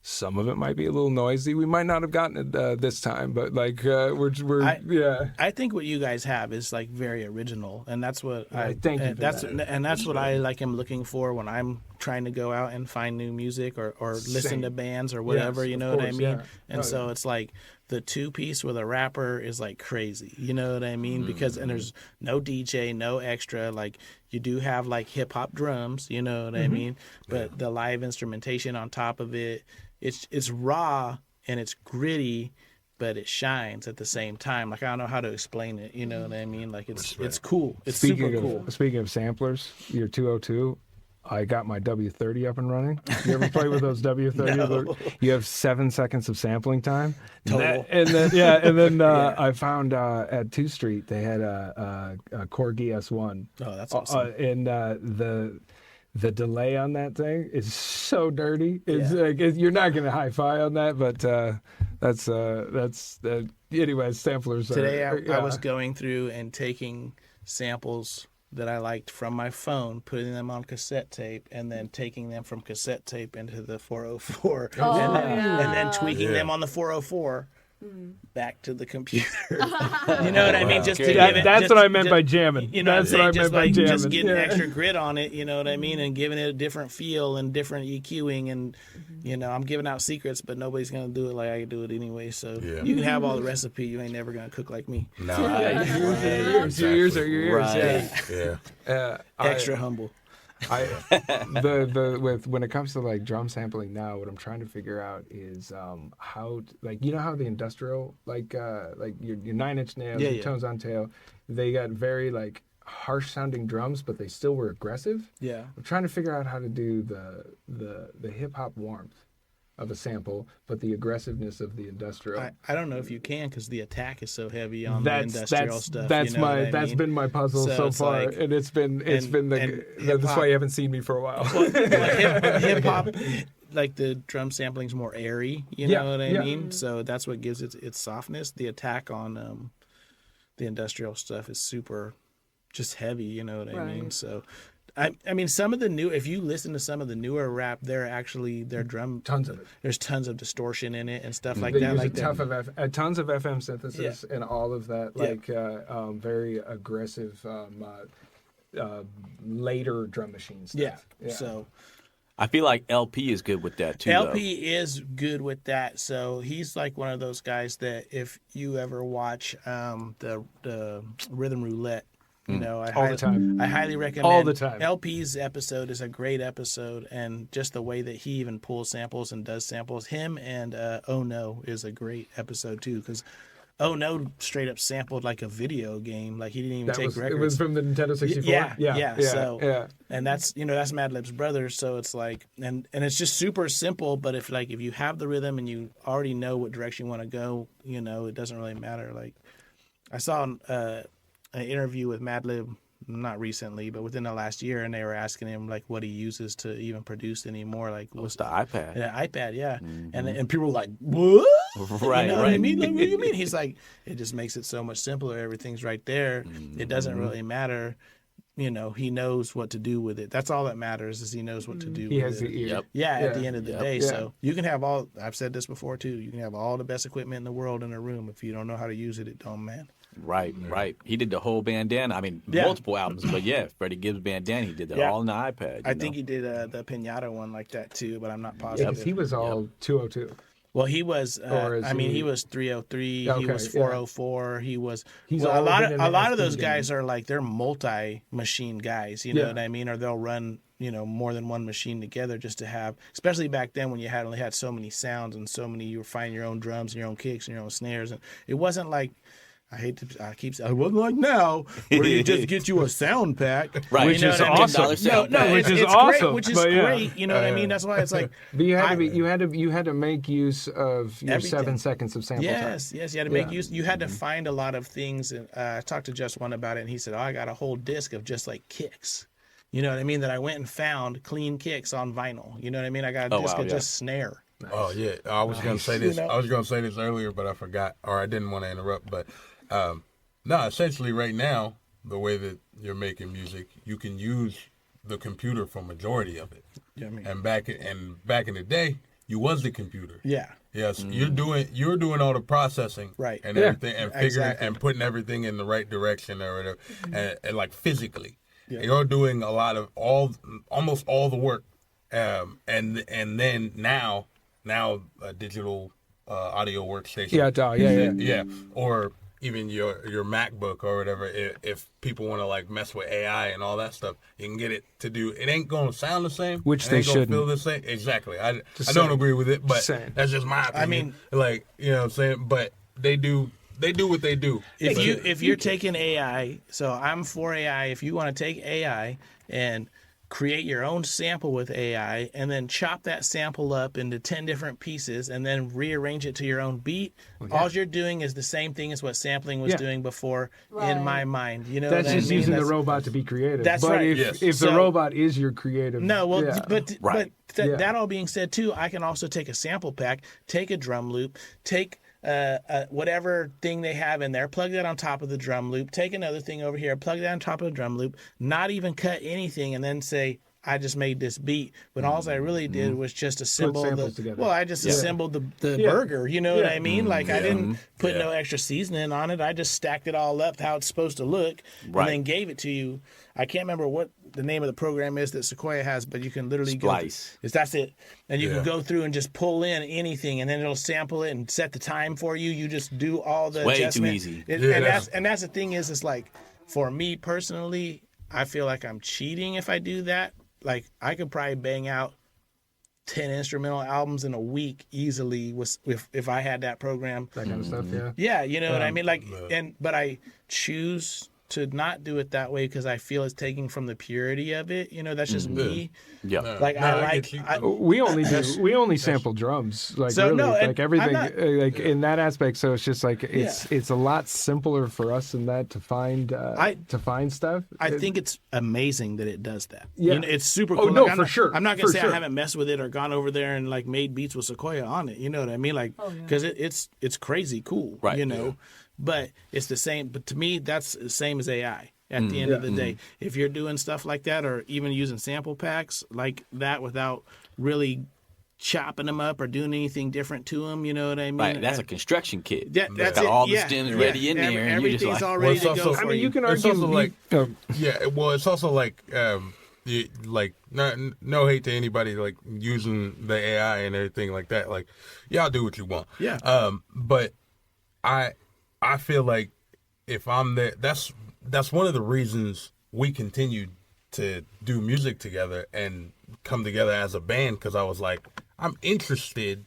Some of it might be a little noisy. We might not have gotten it this time, but like I think what you guys have is like very original, and that's what thank you. That's what I like. Am looking for when I'm trying to go out and find new music or listen to bands or whatever. Yes, you know what I course, mean? yeah. And so it's like the 2-piece with a rapper is like crazy. You know what I mean? Because and there's no DJ, no extra. Like you do have like hip hop drums. You know what I mean? But the live instrumentation on top of it. It's raw and it's gritty, but it shines at the same time. Like I don't know how to explain it. You know what I mean? Like it's cool. It's super cool. Speaking of samplers, your 202, I got my W30 up and running. You ever play with those W30? No. You have 7 seconds of sampling time. Total. And then I found at 2 Street they had a Corgi S1. Oh, that's awesome. And the delay on that thing is so dirty. It's like you're not going to hi-fi on that, but that's anyways. Samplers. Today I was going through and taking samples that I liked from my phone, putting them on cassette tape, and then taking them from cassette tape into the 404, and then tweaking them on the 404. Back to the computer. You know what I mean? Just to give it. That's what I meant by jamming. You know, that's what I meant by jamming. Just getting extra grit on it. You know what I mean? And giving it a different feel and different EQing. And I'm giving out secrets, but nobody's gonna do it like I do it anyway. So you can have all the recipe. You ain't never gonna cook like me. No. Your ears are your ears. Right. Yeah. Extra humble. When it comes to like drum sampling now, what I'm trying to figure out is how how the industrial like your 9-inch nails, your tones on tail, they got very like harsh sounding drums, but they still were aggressive. Yeah, I'm trying to figure out how to do the hip hop warmth of a sample, but the aggressiveness of the industrial. I don't know if you can because the attack is so heavy on the industrial stuff. That's you know that's been my puzzle so far, like, and it's been that's why you haven't seen me for a while. Well, hip hop, like the drum sampling's more airy. You know what I mean? So that's what gives it its softness. The attack on the industrial stuff is super, just heavy. You know what I mean? So. I mean, some of the new. If you listen to some of the newer rap, their drum. Tons of it. There's tons of distortion in it and stuff like they that. Use Like tons of FM synthesis and all of that, very aggressive, later drum machine stuff. Yeah. So. I feel like LP is good with that too. LP is good with that. So he's like one of those guys that if you ever watch the Rhythm Roulette. All the time. I highly recommend. All the time. LP's episode is a great episode, and just the way that he even pulls samples and does samples. Him and Oh No is a great episode too, because Oh No straight up sampled like a video game. Like he didn't even take records. It was from the Nintendo 64. Yeah. And that's that's Madlib's brother. So it's like, and it's just super simple. But if you have the rhythm and you already know what direction you want to go, it doesn't really matter. Like I saw an interview with Madlib, not recently, but within the last year, and they were asking him like what he uses to even produce anymore. Like, what's the iPad? The iPad, yeah. Mm-hmm. And people were like, what? Right, what I mean? Like, what do you mean? He's like, it just makes it so much simpler. Everything's right there. Mm-hmm. It doesn't really matter. He knows what to do with it. That's all that matters is he knows what to do with it. He has the ear. Yep. Yeah, at the end of the day. Yeah. So you can have I've said this before too, you can have all the best equipment in the world in a room. If you don't know how to use it, it don't matter. Right. He did the whole bandana. I mean, multiple albums, but Freddie Gibbs bandana. He did that all on the iPad. I think he did the Pinata one like that too, but I'm not positive. Because he was all 202. Well, he was. He was 303. Okay, he was 404. He was. He's a lot of those game. guys are like they're multi-machine guys. You know what I mean? Or they'll run more than one machine together just to have. Especially back then when you only had so many sounds and so many, you were finding your own drums and your own kicks and your own snares, and it wasn't like. It wasn't like now where you just get you a sound pack, right? Which is awesome. Which is awesome. Which is great. You know what I mean? That's why it's like. But you had to make use of your everything. 7 seconds of sample time. Yes, you had to make use. You had to find a lot of things. And I talked to Just One about it, and he said, "Oh, I got a whole disc of just like kicks." You know what I mean? That I went and found clean kicks on vinyl. You know what I mean? I got just snare. Nice. Oh yeah, I was gonna say this. I was gonna say this earlier, but I forgot, or I didn't want to interrupt. But no, essentially, right now, the way that you're making music, you can use the computer for majority of it. Yeah, I mean, and back in the day, you was the computer. Yeah. Yes, you're doing all the processing, right, and everything, and figuring and putting everything in the right direction or whatever, and like physically, you're doing a lot of almost all the work, and then now a digital audio workstation, yeah, or even your MacBook or whatever. If people want to like mess with AI and all that stuff, you can get it to do. It ain't gonna sound the same, which they shouldn't feel the same. Exactly. I don't agree with it, but that's just my opinion. I mean, like, you know what I'm saying. But they do what they do. If you're taking AI, so I'm for AI. If you want to take AI and create your own sample with AI and then chop that sample up into 10 different pieces and then rearrange it to your own beat, all you're doing is the same thing as what sampling was doing before in my mind. You know, that's just using the robot to be creative. That's but right. If the robot is your creative. No, well, but that all being said too, I can also take a sample pack, take a drum loop, take whatever thing they have in there, plug that on top of the drum loop, take another thing over here, plug that on top of the drum loop, not even cut anything, and then say, I just made this beat. When all I really did was just assemble assembled the burger, you know what I mean? Like I didn't put no extra seasoning on it. I just stacked it all up how it's supposed to look and then gave it to you. I can't remember what the name of the program is that Sequoia has, but you can literally Splice. That's it. And you can go through and just pull in anything, and then it'll sample it and set the time for you. You just do all the adjustment. Way too easy. And that's the thing is, it's like, for me personally, I feel like I'm cheating if I do that. Like, I could probably bang out 10 instrumental albums in a week easily if I had that program. That kind of stuff, yeah. Yeah, you know what I mean? Like, but I choose to not do it that way because I feel it's taking from the purity of it. You know, that's just me. Yeah. Like we only sample drums. Like, so, really, like everything, like in that aspect. So it's just like it's a lot simpler for us in that to find stuff. I think it's amazing that it does that. Yeah, you know, it's super cool. Oh no, for sure. I'm not gonna say I haven't messed with it or gone over there and like made beats with Sequoia on it. You know what I mean? Like, because it's crazy cool. Right. You know. But it's the same. But to me, that's the same as AI. At the end of the day, if you're doing stuff like that, or even using sample packs like that without really chopping them up or doing anything different to them, you know what I mean? Right. That's a construction kit. That's got all the stems ready in there, and you're just like, all ready to go. I mean, you can argue. It's also like, it's also like, like no hate to anybody like using the AI and everything like that. Like, y'all do what you want. Yeah. But I feel like if I'm there, that's one of the reasons we continued to do music together and come together as a band, because I was like, I'm interested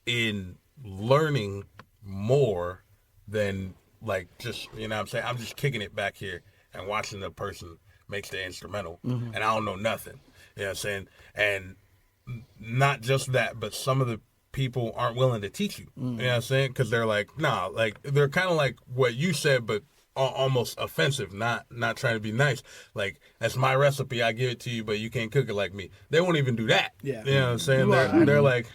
in learning more than like just, you know what I'm saying? I'm just kicking it back here and watching the person makes the instrumental and I don't know nothing. You know what I'm saying? And not just that, but some of the people aren't willing to teach you. You know what I'm saying? Because they're like, nah, like they're kind of like what you said, but almost offensive, not trying to be nice. Like, that's my recipe, I give it to you, but you can't cook it like me. They won't even do that. Yeah. You know what I'm saying? They're like,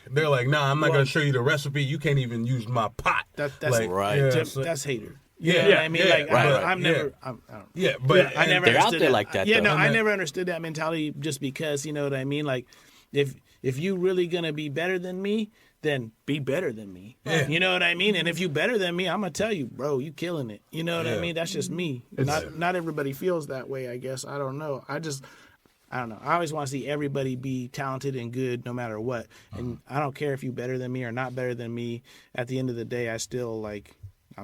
nah, I'm not gonna show you the recipe. You can't even use my pot. That's like, right. You know that's hater. You know what I mean? Like, I'm never. I never. They're out there like that. Yeah, though. I never understood that mentality. Just because, you know what I mean? Like, if you really gonna be better than me, then be better than me. Yeah. You know what I mean? And if you better than me, I'm gonna tell you, bro, you killing it. You know what I mean? That's just me. Not everybody feels that way, I guess. I don't know. I don't know. I always want to see everybody be talented and good no matter what. And I don't care if you better than me or not better than me. At the end of the day, I'm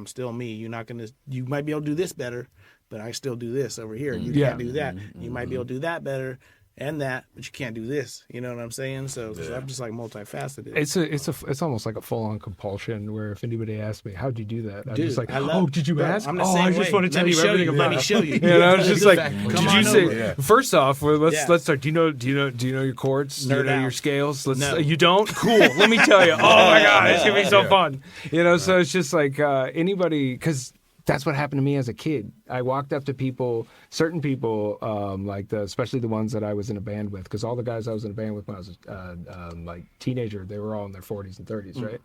still me. You might be able to do this better, but I still do this over here. You can't do that. You might be able to do that better and that, but you can't do this. You know what I'm saying? So I'm just like multifaceted. It's almost like a full-on compulsion where if anybody asks me, how'd you do that? I'm just like, did you ask? I'm the same I way. just want to tell you everything about it. Let me show you. You know, it's just like, Come did on you say? over. First off, let's start. Do you know your chords? Do you know your scales? No. You don't? Cool. Let me tell you. Oh my God, it's gonna be so fun. You know, so it's just like anybody, because that's what happened to me as a kid. I walked up to people, certain people, especially the ones that I was in a band with, because all the guys I was in a band with when I was like teenager, they were all in their 40s and 30s, right?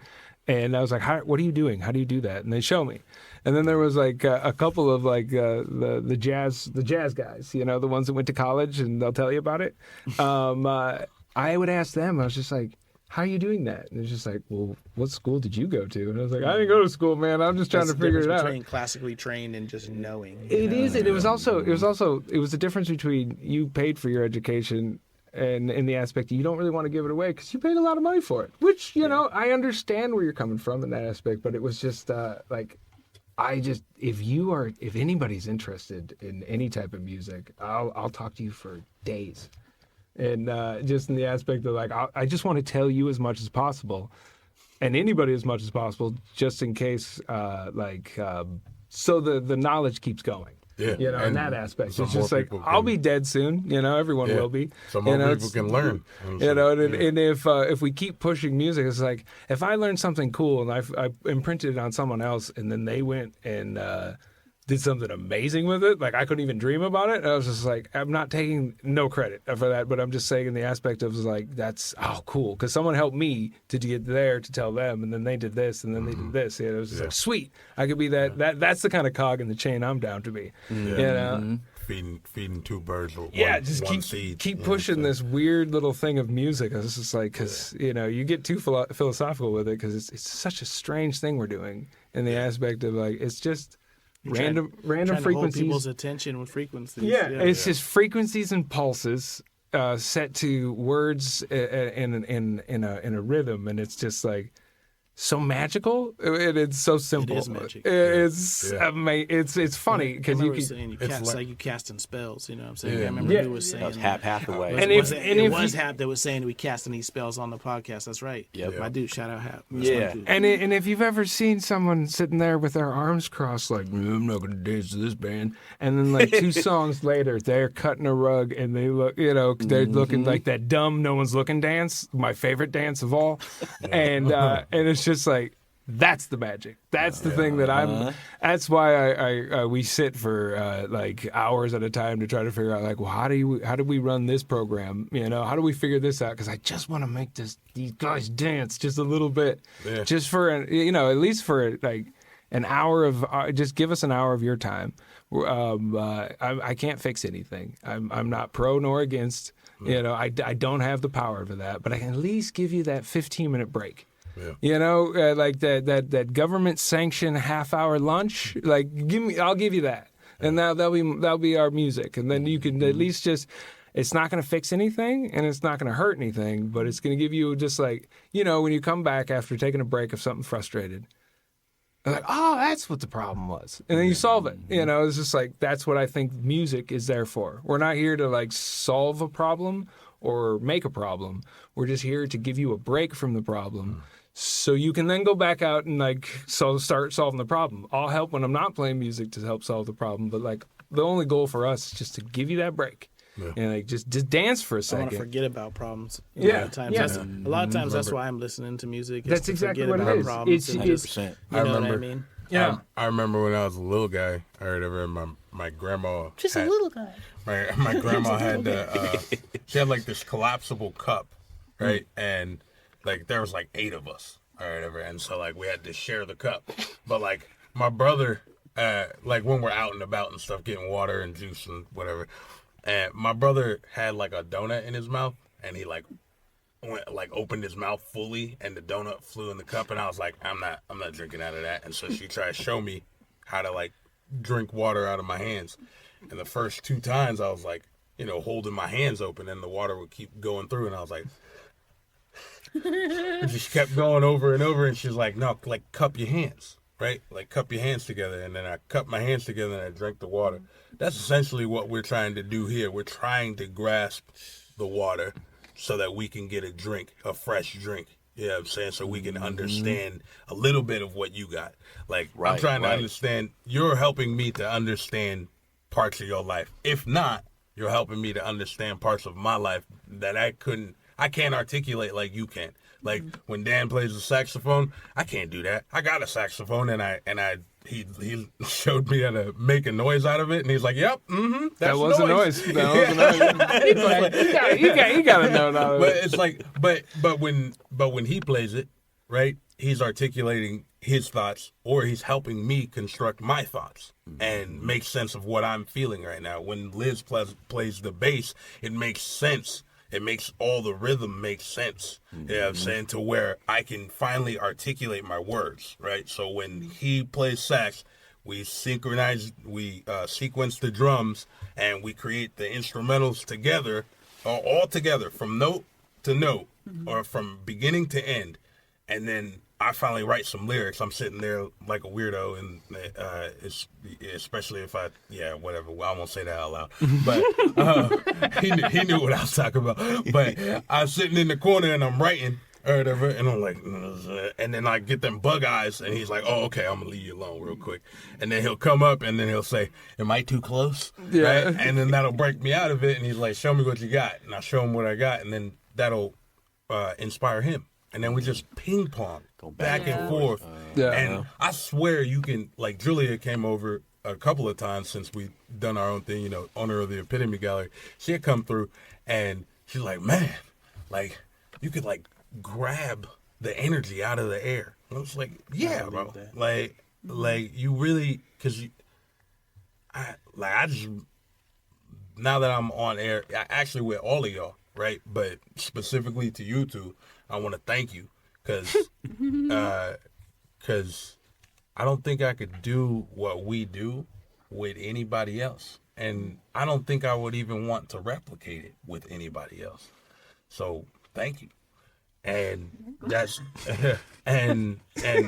And I was like, what are you doing? How do you do that? And they show me. And then there was like a couple of like the jazz guys, you know, the ones that went to college, and they'll tell you about it. I would ask them. I was just like, how are you doing that? And it's just like, well, what school did you go to? And I was like, I didn't go to school, man. I'm just trying to figure it out. Between classically trained and just knowing. It is, and it was the difference between you paid for your education and in the aspect that you don't really want to give it away because you paid a lot of money for it. Which, you know, I understand where you're coming from in that aspect, but it was just if anybody's interested in any type of music, I'll talk to you for days. And just in the aspect of like, I just want to tell you as much as possible, and anybody as much as possible, just in case, so the knowledge keeps going. Yeah, you know, in that aspect, it's just like I'll be dead soon. You know, everyone will be. So more people can learn. You know, and if we keep pushing music, it's like if I learned something cool and I imprinted it on someone else, and then they went and did something amazing with it, like I couldn't even dream about it. I was just like, I'm not taking no credit for that, but I'm just saying in the aspect of like, that's cool, because someone helped me to get there to tell them, and then they did this, and then they did this. You know, it was just like, sweet, I could be that. That's the kind of cog in the chain I'm down to be. You know, feeding two birds with one seed. Keep pushing this weird little thing of music. It's just like, because you know, you get too philosophical with it, because it's such a strange thing we're doing in the aspect of like, it's just. Random frequencies. To hold people's attention with frequencies. It's just frequencies and pulses set to words in a rhythm, and it's just like so magical, and it's so simple. It is magic. It's amazing. It's funny because you saying you casting spells. You know what I'm saying? I remember he was saying that was Hap Hathaway. It was Hap that was saying we casting these spells on the podcast. That's right. Yep. My dude, shout out Hap. And if you've ever seen someone sitting there with their arms crossed, like I'm not going to dance to this band, and then like 2 songs later they're cutting a rug and they look, you know, they're looking like that dumb no one's looking dance, my favorite dance of all, and it's just like, that's the magic. That's the thing that that's why we sit for like hours at a time to try to figure out like, well, how do we run this program? You know, how do we figure this out? Because I just want to make these guys dance just a little bit, just for at least for like an hour of just give us an hour of your time. I can't fix anything. I'm not pro nor against. You know, I don't have the power for that, but I can at least give you that 15-minute break. Yeah. You know, like that government sanctioned half-hour lunch. Like, I'll give you that, and that'll be our music, and then you can at least just. It's not going to fix anything, and it's not going to hurt anything, but it's going to give you just like, you know, when you come back after taking a break of something frustrated, like, oh, that's what the problem was, and then you solve it. You know, it's just like that's what I think music is there for. We're not here to like solve a problem or make a problem. We're just here to give you a break from the problem. So you can then go back out and like start solving the problem. I'll help when I'm not playing music to help solve the problem, but like the only goal for us is just to give you that break and like just dance for a second. I want to forget about problems. A lot of times that's why I'm listening to music. That's exactly what it is. It's you know what I mean? Yeah. I remember when I was a little guy. I remember my grandma. Just a little guy. My grandma had she had like this collapsible cup, right? And like there was like 8 of us or whatever, and so like we had to share the cup. But like my brother, like when we're out and about and stuff, getting water and juice and whatever, and my brother had like a donut in his mouth, and he like opened his mouth fully, and the donut flew in the cup, and I was like, I'm not drinking out of that. And so she tried to show me how to like drink water out of my hands, and the first 2 times I was like, you know, holding my hands open, and the water would keep going through, and I was like. It just kept going over and over, and she's like, no, like cup your hands, right? Like cup your hands together. And then I cupped my hands together and I drank the water. That's essentially what we're trying to do here. We're trying to grasp the water so that we can get a fresh drink. You know what I'm saying? So we can understand a little bit of what you got. Like, I'm trying to understand. You're helping me to understand parts of your life. If not, you're helping me to understand parts of my life that I can't articulate like you can. Like when Dan plays the saxophone, I can't do that. I got a saxophone and I he showed me how to make a noise out of it, and he's like, "Yep, that was a noise. That was a noise." He's like, you gotta know now. But it's like, but when he plays it, right? He's articulating his thoughts, or he's helping me construct my thoughts and make sense of what I'm feeling right now. When Liz plays the bass, it makes sense. It makes all the rhythm make sense. You know what I'm saying? To where I can finally articulate my words, right? So when he plays sax, we sequence the drums, and we create the instrumentals together, all together from note to note, or from beginning to end. And then I finally write some lyrics. I'm sitting there like a weirdo, and especially if whatever. Well, I won't say that out loud. But he knew what I was talking about. But I'm sitting in the corner and I'm writing or whatever, and I'm like, and then I get them bug eyes, and he's like, "Oh, okay, I'm gonna leave you alone real quick." And then he'll come up, and then he'll say, "Am I too close?" Yeah. Right? And then that'll break me out of it, and he's like, "Show me what you got," and I show him what I got, and then that'll inspire him. And then we just ping pong back and forth. And I swear you can, like, Julia came over a couple of times since we've done our own thing, you know, owner of the Epitome Gallery. She had come through, and she's like, "Man, like, you could, like, grab the energy out of the air." And I was like, "Yeah, bro. Like, you really, because I just, now that I'm on air, actually with all of y'all, right? But specifically to you two, I want to thank you, because I don't think I could do what we do with anybody else, and I don't think I would even want to replicate it with anybody else. So thank you. And that's and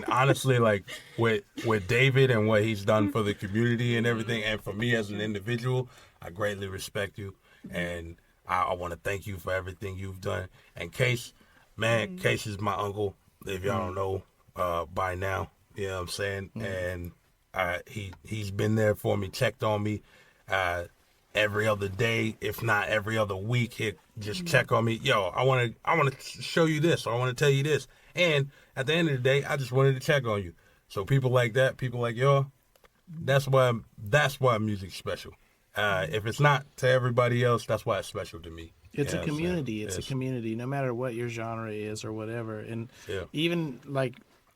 honestly, like with David and what he's done for the community and everything, and for me as an individual, I greatly respect you, and I want to thank you for everything you've done. And Case. Man, Case is my uncle, if y'all don't know by now. You know what I'm saying? And he's been there for me, checked on me every other day, if not every other week. He'd just check on me. Yo, I want to show you this, or I want to tell you this. And at the end of the day, I just wanted to check on you. So people like that, people like y'all, that's why music's special. If it's not to everybody else, that's why it's special to me. It's a community. It's a community, no matter what your genre is or whatever. And even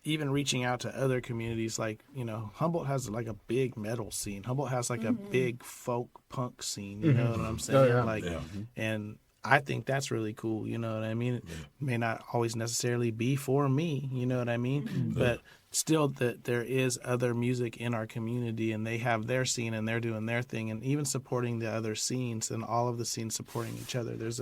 reaching out to other communities, like, you know, Humboldt has like a big metal scene. Humboldt has like a big folk punk scene. You know what I'm saying? And I think that's really cool. You know what I mean? It may not always necessarily be for me. You know what I mean? But still, that there is other music in our community, and they have their scene, and they're doing their thing, and even supporting the other scenes, and all of the scenes supporting each other. There's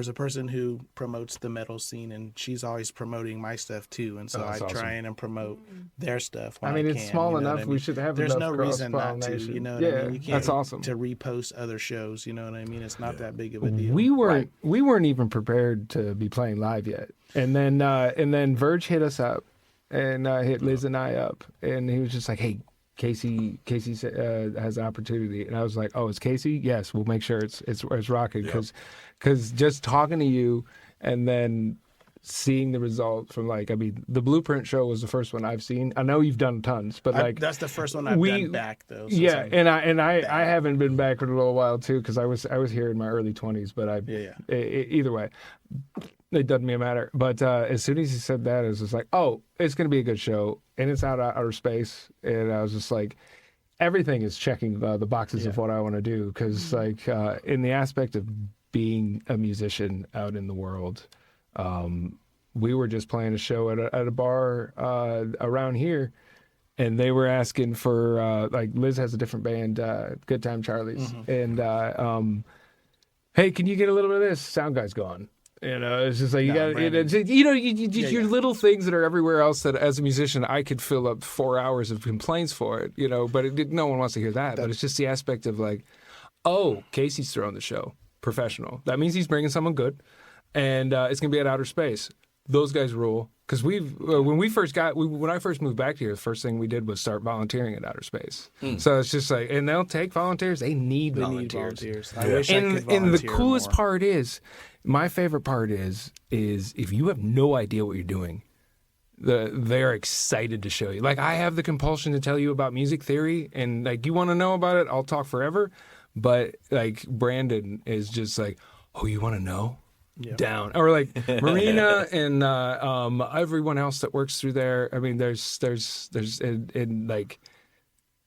a person who promotes the metal scene, and she's always promoting my stuff too, and so I try and promote their stuff when I mean, it's small enough. We should have There's enough no reason not to, you know what I mean? You can't that's awesome. To repost other shows, you know what I mean? It's not that big of a deal. We weren't even prepared to be playing live yet, and then Verge hit us up, and hit Liz and I up, and he was just like, "Hey, Casey has an opportunity," and I was like, "Oh, it's Casey? Yes, we'll make sure it's rocking." Because just talking to you and then seeing the result from, like, I mean, the Blueprint show was the first one I've seen. I know you've done tons, but that's the first one I've done back though. I haven't been back in a little while too, because I was here in my early 20s, but either way, it doesn't matter. But as soon as he said that, it was just like, oh, it's gonna be a good show, and it's out of outer space, and I was just like, everything is checking the boxes of what I want to do, because like in the aspect of being a musician out in the world, we were just playing a show at a bar around here, and they were asking for like, Liz has a different band, Good Time Charlie's, and hey, can you get a little bit of this? Sound guy's gone. You know, it's just like you got, your little things that are everywhere else that as a musician I could fill up 4 hours of complaints for it, you know, but no one wants to hear that. But it's just the aspect of like, oh, Casey's throwing the show, professional. That means he's bringing someone good, and it's gonna be at outer space. Those guys rule. Because when I first moved back here, the first thing we did was start volunteering at outer space. So it's just like, and they'll take volunteers. They need volunteers. I wish I could volunteer and the coolest more. part is, my favorite part is if you have no idea what you're doing, they're excited to show you. Like, I have the compulsion to tell you about music theory, and like, you want to know about it, I'll talk forever. But like, Brandon is just like, oh, you want to know? Yeah. Down. Or like Marina and everyone else that works through there. I mean, there's and like,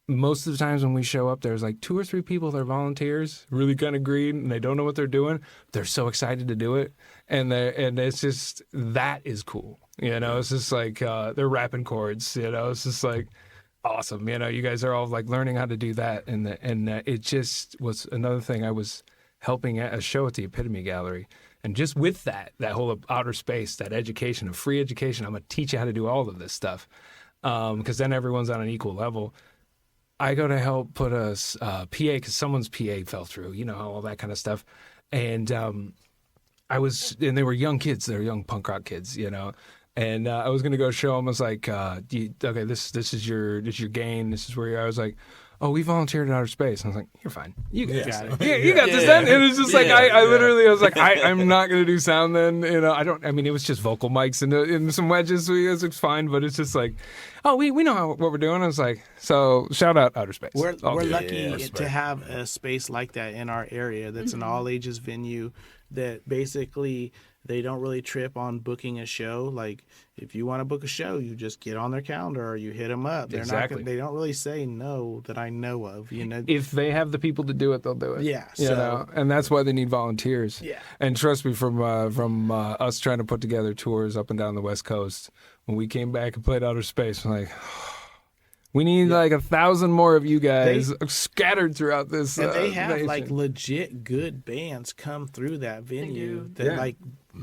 most of the times when we show up, there's like 2 or 3 people that are volunteers, really kind of green, and they don't know what they're doing. They're so excited to do it, and it's just, that is cool. You know, it's just like they're rapping chords. You know, it's just like awesome. You know, you guys are all like learning how to do that, and it just was another thing. I was helping at a show at the Epitome Gallery, and just with that whole outer space, that education, of free education, I'm gonna teach you how to do all of this stuff, because then everyone's on an equal level. I go to help put a PA, because someone's PA fell through, you know, all that kind of stuff. And and they were young kids, they were young punk rock kids, you know. And I was going to go show them, I was like, okay, this is your gain, this is where you're, I was like, oh, we volunteered in outer space. And I was like, you're fine. You got it. Yeah, you got this then. And it was just like, I literally, I was like, I'm not going to do sound then. You know, it was just vocal mics and some wedges. It's fine, but it's just like, oh, we know what we're doing. I was like, so shout out outer space. We're lucky to have a space like that in our area that's an all ages venue that basically they don't really trip on booking a show. Like, if you want to book a show, you just get on their calendar or you hit them up. They're exactly. They don't really say no that I know of. You know, if they have the people to do it, they'll do it. Yeah, you know, and that's why they need volunteers. Yeah, and trust me, from us trying to put together tours up and down the West Coast, when we came back and played outer space, I'm like, we need like 1,000 more of you guys scattered throughout this. And they have nation. like legit good bands come through that venue. That like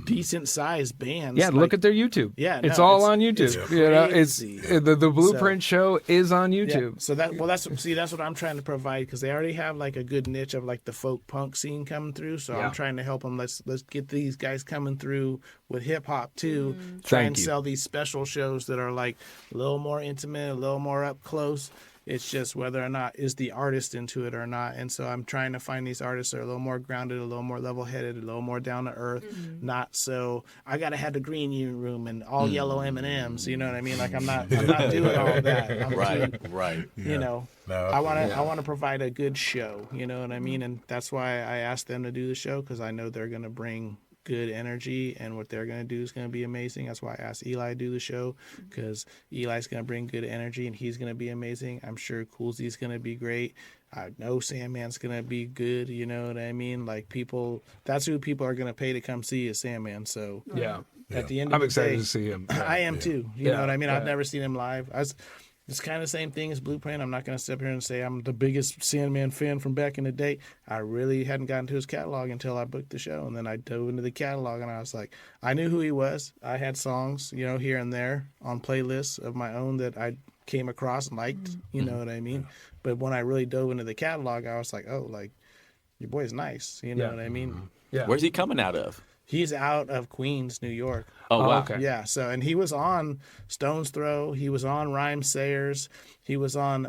decent sized bands. Yeah, look at their YouTube. Yeah, it's all on YouTube. It's you know, it's the Blueprint show is on YouTube. Yeah. So that's what I'm trying to provide, because they already have like a good niche of like the folk punk scene coming through. So I'm trying to help them. Let's get these guys coming through with hip hop too. Try and sell these special shows that are like a little more intimate, a little more up close. It's just whether or not is the artist into it or not. And so I'm trying to find these artists that are a little more grounded, a little more level-headed, a little more down to earth. Not so I gotta have the green room and all yellow M&Ms. You know what I mean? Like I'm not doing all of that. Right. You know, I want to provide a good show. You know what I mean? And that's why I asked them to do the show, because I know they're gonna bring good energy, and what they're going to do is going to be amazing. That's why I asked Eli to do the show, because Eli's going to bring good energy and he's going to be amazing. I'm sure Coolsy's going to be great. I know Sandman's going to be good. You know what I mean? Like, people, that's who people are going to pay to come see is Sandman. So at the end of I'm the excited day, to see him. I am too. You know what I mean? I've never seen him live. It's kind of the same thing as Blueprint. I'm not going to sit here and say I'm the biggest Sandman fan from back in the day. I really hadn't gotten to his catalog until I booked the show. And then I dove into the catalog and I was like, I knew who he was. I had songs, you know, here and there on playlists of my own that I came across and liked, you know what I mean? But when I really dove into the catalog, I was like, oh, like, your boy's nice. You know what I mean? Yeah. Where's he coming out of? He's out of Queens, New York. Oh, wow. Okay. Yeah, so, and he was on Stone's Throw. He was on Rhyme Sayers. He was on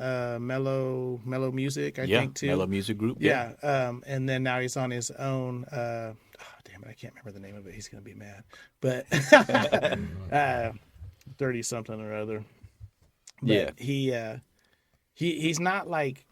Mellow Music, I think, too. Mellow Music Group. Yeah. And then now he's on his own. Damn it, I can't remember the name of it. He's going to be mad. But 30-something or other. But he's not like,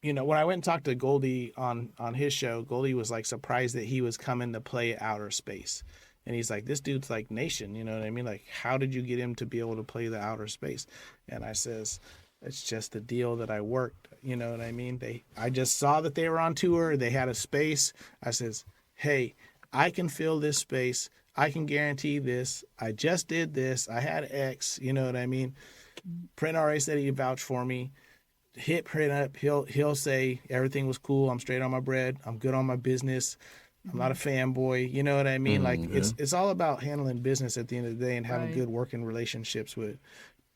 you know, when I went and talked to Goldie on his show, Goldie was like surprised that he was coming to play outer space. And he's like, this dude's like nation, you know what I mean? Like, how did you get him to be able to play the outer space? And I says, it's just the deal that I worked, you know what I mean? I just saw that they were on tour, they had a space. I says, hey, I can fill this space. I can guarantee this. I just did this. I had X, you know what I mean? Print already said he'd vouch for me. Hit Print up, he'll say everything was cool. I'm straight on my bread. I'm good on my business. I'm not a fanboy. You know what I mean? Like it's all about handling business at the end of the day and having good working relationships with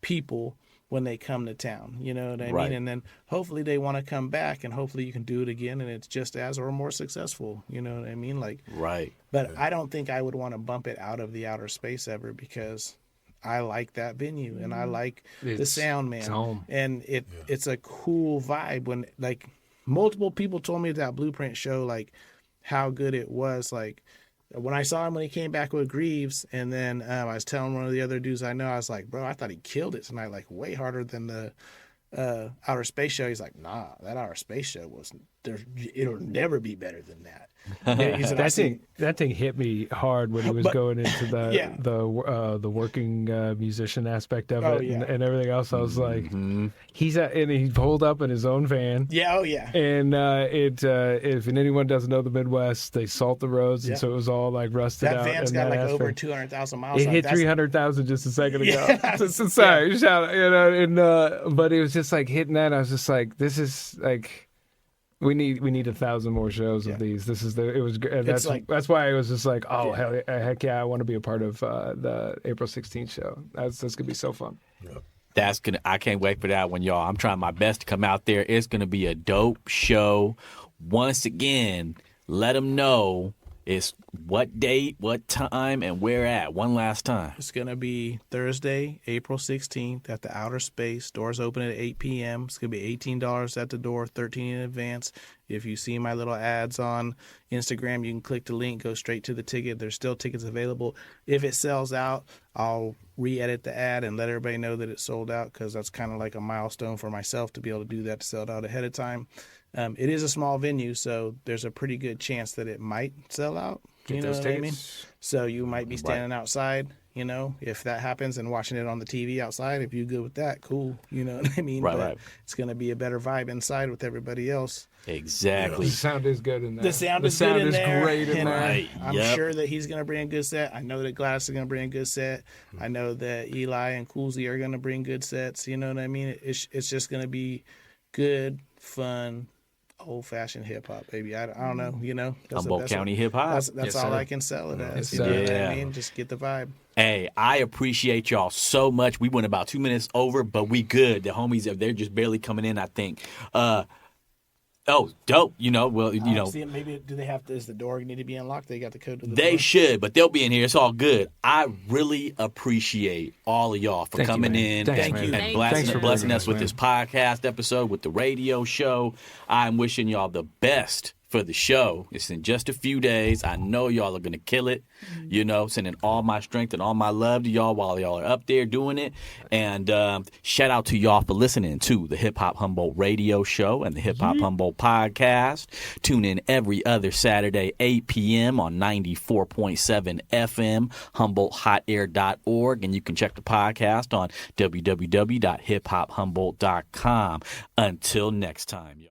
people when they come to town. You know what I mean? And then hopefully they want to come back, and hopefully you can do it again and it's just as or more successful. You know what I mean? Like But I don't think I would want to bump it out of the outer space ever, because I like that venue and I like the sound, man. And it's a cool vibe when, like, multiple people told me that Blueprint show, like, how good it was. Like, when I saw him when he came back with Greaves, and then I was telling one of the other dudes I know, I was like, bro, I thought he killed it tonight, like way harder than the Outer Space show. He's like, nah, that Outer Space show it'll never be better than that. He said, that thing hit me hard when he was going into the working musician aspect of it and everything else. I was like, and he pulled up in his own van. Yeah, oh yeah. And if anyone doesn't know the Midwest, they salt the roads, and so it was all like rusted out. That van's got like over 200,000 miles. It hit 300,000 just a second ago. Sorry, shout out, but it was just like hitting that. I was just like, this is like. We need 1,000 more shows of these. That's why I was just like, oh heck yeah, I want to be a part of the April 16th show. That's gonna be so fun. I can't wait for that one, y'all. I'm trying my best to come out there. It's gonna be a dope show. Once again, let them know it's what date, what time, and where at. One last time. It's going to be Thursday, April 16th at the Outer Space. Doors open at 8 p.m. It's going to be $18 at the door, $13 in advance. If you see my little ads on Instagram, you can click the link, go straight to the ticket. There's still tickets available. If it sells out, I'll re-edit the ad and let everybody know that it sold out, because that's kind of like a milestone for myself to be able to do that, to sell it out ahead of time. It is a small venue, so there's a pretty good chance that it might sell out. You know what I mean? So you might be standing outside, if that happens, and watching it on the TV outside. If you're good with that, cool. You know what I mean? Right. It's going to be a better vibe inside with everybody else. Exactly. The sound is good in there. The sound is great in there. Right. I'm sure that he's going to bring a good set. I know that Gladys is going to bring a good set. I know that Eli and Coolsey are going to bring good sets. You know what I mean? It's just going to be good, fun, old-fashioned hip-hop, baby. I don't know, Humboldt County hip-hop. That's all I can sell it as. You know what I mean? Just get the vibe. Hey, I appreciate y'all so much. We went about 2 minutes over, but we good. The homies, they're just barely coming in, I think. Oh, dope. See, maybe does the door need to be unlocked? They got the code to the door? They should, but they'll be in here. It's all good. I really appreciate all of y'all for coming in. Thank you. Man. And blessing us with this podcast episode, with the radio show. I'm wishing y'all the best for the show. It's in just a few days. I know y'all are going to kill it. Sending all my strength and all my love to y'all while y'all are up there doing it. And shout out to y'all for listening to the Hip Hop Humboldt radio show and the Hip Hop Humboldt podcast. Tune in every other Saturday, 8 p.m. on 94.7 FM, humboldthotair.org. And you can check the podcast on www.hiphophumboldt.com. Until next time.